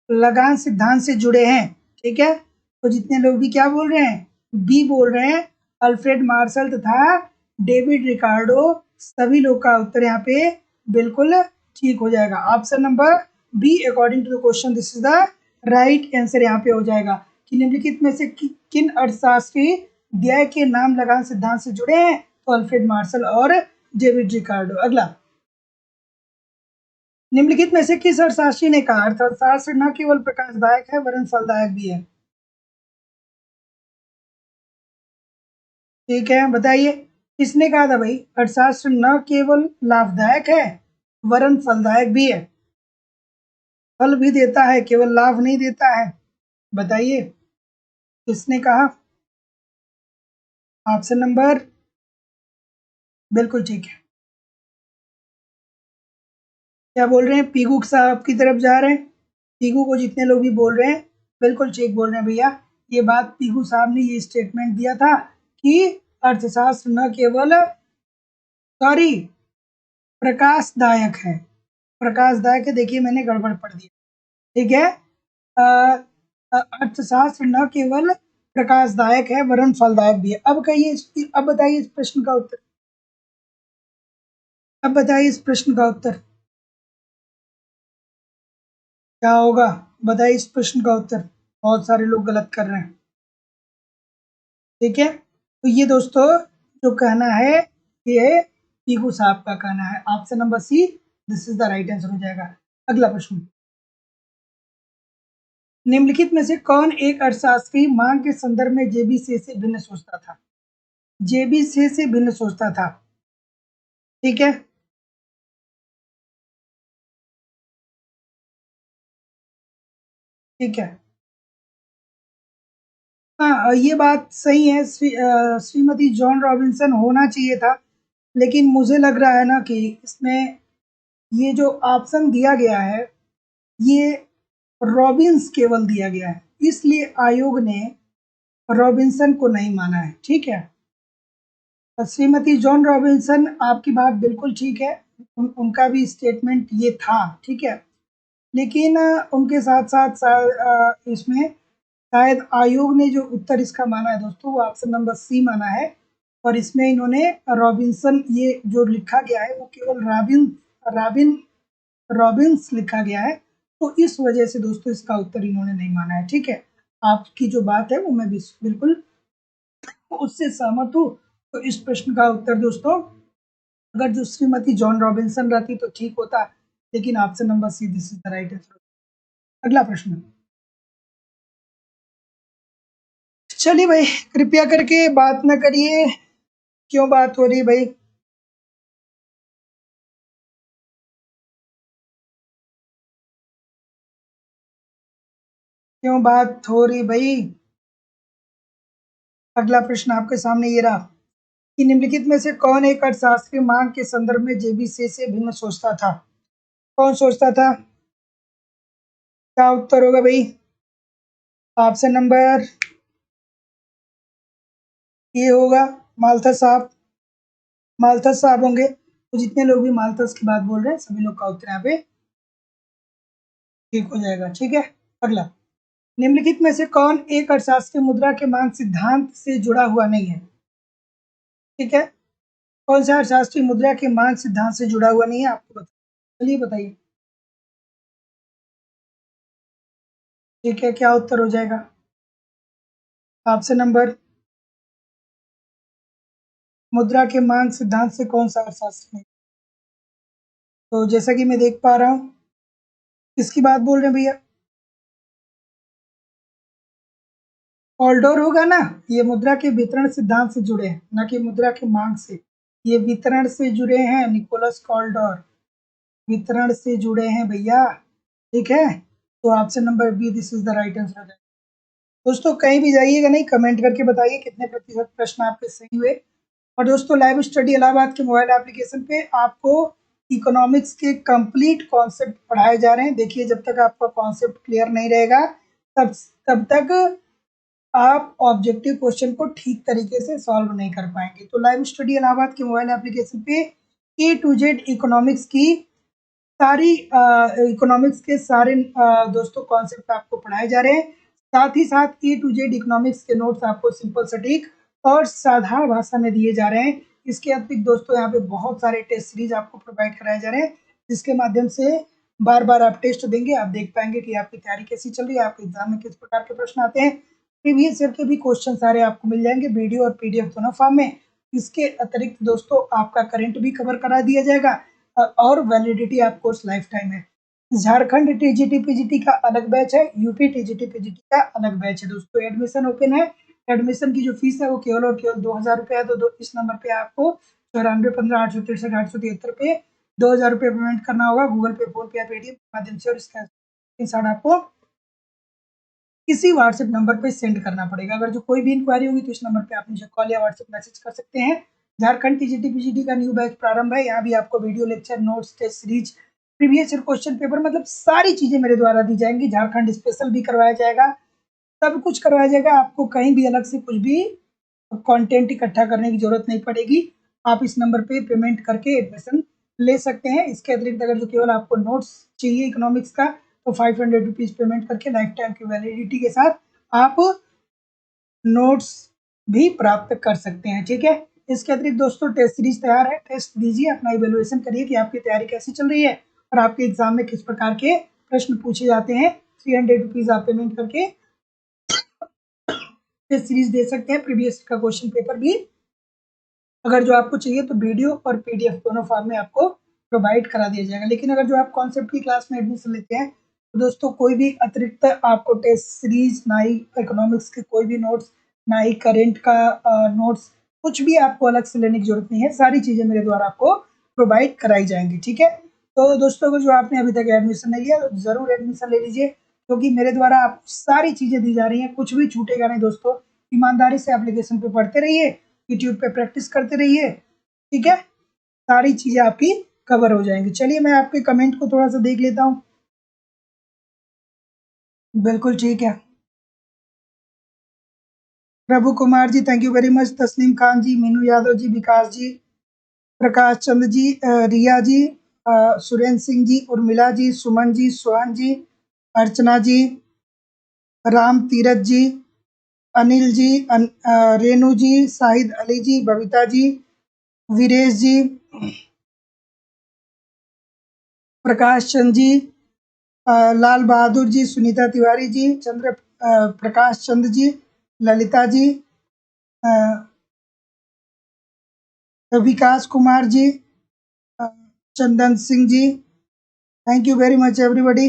लगान सिद्धांत से जुड़े हैं? ठीक है, तो जितने लोग भी क्या बोल रहे हैं? बी बोल रहे हैं, अल्फ्रेड मार्शल तथा डेविड रिकार्डो। सभी लोग का उत्तर यहाँ पे बिल्कुल ठीक हो जाएगा। Option number B according to the question this is the right answer यहाँ पे हो जाएगा कि निम्नलिखित में से किन अर्थशास्त्री व्यय के नाम लगान सिद्धांत से जुड़े हैं? तो अल्फ्रेड मार्शल और डेविड रिकार्डो। अगला, निम्नलिखित में से किस अर्थशास्त्री ने कहा अर्थशास्त्र न केवल प्रकाशदायक है वरन फलदायक भी है? ठीक है, बताइए किसने कहा था भाई अर्थशास्त्र न केवल लाभदायक है वरन फलदायक भी है? फल भी देता है, केवल लाभ नहीं देता है। बताइए किसने कहा? ऑप्शन नंबर, बिल्कुल ठीक है। क्या बोल रहे हैं? पीगू साहब की तरफ जा रहे हैं। पीगू को जितने लोग भी बोल रहे हैं बिल्कुल ठीक बोल रहे हैं भैया। ये बात पीगू साहब ने ये स्टेटमेंट दिया था कि अर्थशास्त्र न केवल, सॉरी, प्रकाशदायक है। प्रकाशदायक है, देखिए मैंने गड़बड़ पढ़ दिया। ठीक है, अर्थशास्त्र न केवल प्रकाशदायक है वरन फलदायक भी है। अब कहिए, अब बताइए इस प्रश्न का उत्तर। अब बताइए इस प्रश्न का उत्तर क्या होगा? बताइए इस प्रश्न का उत्तर। बहुत सारे लोग गलत कर रहे हैं। ठीक है, तो ये दोस्तों जो कहना है ये पीकू साहब का कहना है। Option number C this is the right answer हो जाएगा। अगला प्रश्न, निम्नलिखित में से कौन एक अर्थशास्त्री मांग के संदर्भ में जेबी से भिन्न सोचता था? जेबी से भिन्न सोचता था। ठीक है, ठीक है। हाँ, ये बात सही है। श्रीमती जॉन रॉबिन्सन होना चाहिए था, लेकिन मुझे लग रहा है ना कि इसमें ये जो ऑप्शन दिया गया है ये रॉबिन्स केवल दिया गया है, इसलिए आयोग ने रॉबिन्सन को नहीं माना है। ठीक है, श्रीमती जॉन रॉबिन्सन, आपकी बात बिल्कुल ठीक है, उनका भी स्टेटमेंट ये था, ठीक है। लेकिन उनके साथ साथ इसमें शायद आयोग ने जो उत्तर इसका माना है दोस्तों, वो ऑप्शन नंबर सी माना है। और इसमें इन्होंने रॉबिन्सन ये जो लिखा गया है वो केवल रॉबिन रॉबिन्स लिखा गया है। तो इस वजह से दोस्तों इसका उत्तर इन्होंने नहीं माना है, ठीक है। आपकी जो बात है वो मैं बिल्कुल उससे सहमत हूँ। तो इस प्रश्न का उत्तर दोस्तों, अगर जो श्रीमती जॉन रॉबिन्सन रहती तो ठीक होता, लेकिन option number C this is the right answer. अगला प्रश्न। चलिए भाई, कृपया करके बात ना करिए। क्यों बात हो रही है भाई? क्यों बात हो रही भाई? अगला प्रश्न आपके सामने ये रहा कि निम्नलिखित में से कौन एक अर्थशास्त्री मांग के संदर्भ में जेबीसी से भिन्न सोचता था? कौन सोचता था? क्या उत्तर होगा भाई? ऑप्शन नंबर ये होगा मालथस साहब होंगे। तो जितने लोग भी मालथस की बात बोल रहे हैं सभी लोग का उत्तर यहाँ पे ठीक हो जाएगा, ठीक है। अगला, निम्नलिखित में से कौन एक अर्थशास्त्रीय मुद्रा के मांग सिद्धांत से जुड़ा हुआ नहीं है? ठीक है, कौन सा अर्थशास्त्रीय मुद्रा के मांग सिद्धांत से जुड़ा हुआ नहीं है आपको बता, चलिए बताइए। ठीक है, क्या उत्तर हो जाएगा? ऑप्शन नंबर, मुद्रा के मांग सिद्धांत से कौन सा अर्थशास्त्र नहीं? तो जैसा कि मैं देख पा रहा हूँ, किसकी बात बोल रहे हैं भैया? ऑल्डोर होगा ना। ये मुद्रा के वितरण सिद्धांत से जुड़े हैं, न कि मुद्रा की मांग से। ये वितरण से जुड़े हैं, निकोलस कॉल्डोर वितरण से जुड़े हैं भैया, ठीक है। तो option number B this is the right answer. दोस्तों कहीं भी जाइएगा नहीं, कमेंट करके बताइए कितने प्रतिशत प्रश्न आपके सही हुए। और दोस्तों लाइव स्टडी इलाहाबाद के मोबाइल एप्लीकेशन पे आपको इकोनॉमिक्स के कंप्लीट कॉन्सेप्ट पढ़ाए जा रहे हैं। देखिए, जब तक आपका कॉन्सेप्ट क्लियर नहीं रहेगा तब तब तक आप ऑब्जेक्टिव क्वेश्चन को ठीक तरीके से सॉल्व नहीं कर पाएंगे। तो लाइव स्टडी इलाहाबाद के मोबाइल एप्लीकेशन पे ए टू जेड इकोनॉमिक्स की सारी इकोनॉमिक्स के सारे दोस्तों कॉन्सेप्ट आपको पढ़ाए जा रहे हैं। साथ ही साथ ए टू जेड इकोनॉमिक्स के नोट्स आपको सिंपल सटीक और साधारण भाषा में दिए जा रहे हैं। इसके अतिरिक्त दोस्तों यहाँ पे बहुत सारे टेस्ट सीरीज आपको प्रोवाइड कराए जा रहे हैं, जिसके माध्यम से बार बार आप टेस्ट देंगे, आप देख पाएंगे कि आपकी तैयारी कैसी चल रही है, आपके एग्जाम में किस प्रकार के प्रश्न आते हैं। प्रीवियस ईयर के भी क्वेश्चन सारे आपको मिल जाएंगे वीडियो और पीडीएफ दोनों फॉर्म में। इसके अतिरिक्त दोस्तों आपका करंट भी कवर करा दिया जाएगा और validity of course life time है। झारखंड टीजीटी पीजीटी का अलग बैच है, यूपी टीजीटी पीजीटी का अलग बैच है दोस्तों। एडमिशन ओपन है। एडमिशन की जो फीस है वो केवल और केवल 2000 रुपये है। तो इस नंबर पे आपको 94 15 863 873 पे 2000 रुपये पेमेंट करना होगा, गूगल पे, फोन पे या पेटीएम के माध्यम से। और इसका स्क्रीनशॉट आपको किसी व्हाट्सएप नंबर पे सेंड करना पड़ेगा। अगर जो कोई भी इंक्वायरी होगी तो इस नंबर पे आप मुझे कॉल या व्हाट्सएप मैसेज कर सकते हैं। झारखंड टीजीटी पीजीटी का न्यू बैच प्रारंभ है। यहाँ भी आपको video lecture, notes, test series, previous year question paper, मतलब सारी चीजें मेरे द्वारा दी जाएंगी। झारखंड स्पेशल भी करवाया जाएगा, सब कुछ करवाया जाएगा। आपको कहीं भी अलग से कुछ भी कंटेंट इकट्ठा करने की जरूरत नहीं पड़ेगी। आप इस नंबर पे पेमेंट करके एडमिशन ले सकते हैं। इसके अतिरिक्त अगर जो केवल आपको नोट्स चाहिए इकोनॉमिक्स का, तो 500 रुपीज पेमेंट करके लाइफ टाइम की वैलिडिटी के साथ आप नोट्स भी प्राप्त कर सकते हैं, ठीक है। इसके अतिरिक्त दोस्तों टेस्ट सीरीज तैयार है, टेस्ट दीजिए, अपना इवेल्युएशन करिए कि आपकी तैयारी कैसी चल रही है और आपके एग्जाम में किस प्रकार के प्रश्न पूछे जाते हैं। 300 रुपीज आप पेमेंट करके टेस्ट सीरीज दे सकते हैं, प्रीवियस का क्वेश्चन पेपर भी अगर जो आपको चाहिए तो वीडियो और पीडीएफ दोनों फॉर्म में आपको प्रोवाइड करा दिया जाएगा। लेकिन अगर जो आप कॉन्सेप्ट की क्लास में एडमिशन लेते हैं तो दोस्तों कोई भी अतिरिक्त आपको टेस्ट सीरीज, ना ही इकोनॉमिक्स के कोई भी नोट्स, ना ही करेंट का नोट्स, कुछ भी आपको अलग से लेने की जरूरत नहीं है। सारी चीज़ें मेरे द्वारा आपको प्रोवाइड कराई जाएंगी, ठीक है। तो दोस्तों को जो आपने अभी तक एडमिशन नहीं लिया तो ज़रूर एडमिशन ले लीजिए, क्योंकि मेरे द्वारा आपको सारी चीज़ें दी जा रही हैं, कुछ भी छूटेगा नहीं दोस्तों। ईमानदारी से एप्लीकेशन पे पढ़ते रहिए, यूट्यूब पे प्रैक्टिस करते रहिए, ठीक है। सारी चीजें आपकी कवर हो जाएंगी। चलिए मैं आपके कमेंट को थोड़ा सा देख लेता हूँ। बिल्कुल ठीक है। प्रभु Kumar ji thank you very much, तस्लीम खान जी, मीनू यादव जी, विकास जी, प्रकाश चंद्र जी, रिया जी, सुरेंद्र सिंह जी, उर्मिला जी, सुमन जी, सुहान जी, अर्चना जी, राम तीरथ जी, अनिल जी, रेणु जी, शाहिद अली जी, बबीता जी, वीरेश जी, प्रकाश चंद जी, लाल बहादुर जी, सुनीता तिवारी जी, प्रकाश चंद जी, ललिता जी, विकास Kumar ji, Chandan Singh ji. Thank you very much everybody.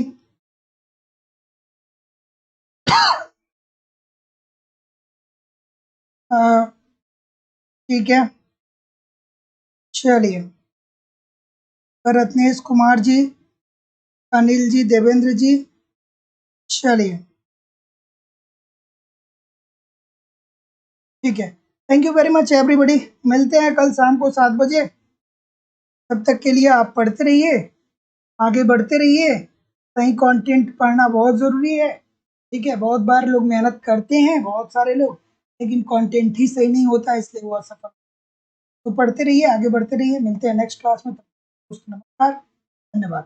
ठीक है, चलिए। रत्नेश कुमार जी, अनिल जी, देवेंद्र जी, चलिए ठीक है। Thank you very much everybody. मिलते हैं कल शाम को 7 बजे। तब तक के लिए आप पढ़ते रहिए, आगे बढ़ते रहिए। सही कंटेंट पढ़ना बहुत ज़रूरी है। ठीक है, बहुत बार लोग मेहनत करते हैं, बहुत सारे लोग, लेकिन कंटेंट ही सही नहीं होता, इसलिए वो असफल। तो पढ़ते रहिए, आगे बढ़ते रहिए। मिलते हैं नेक्स्ट क्लास में। नमस्कार, धन्यवाद।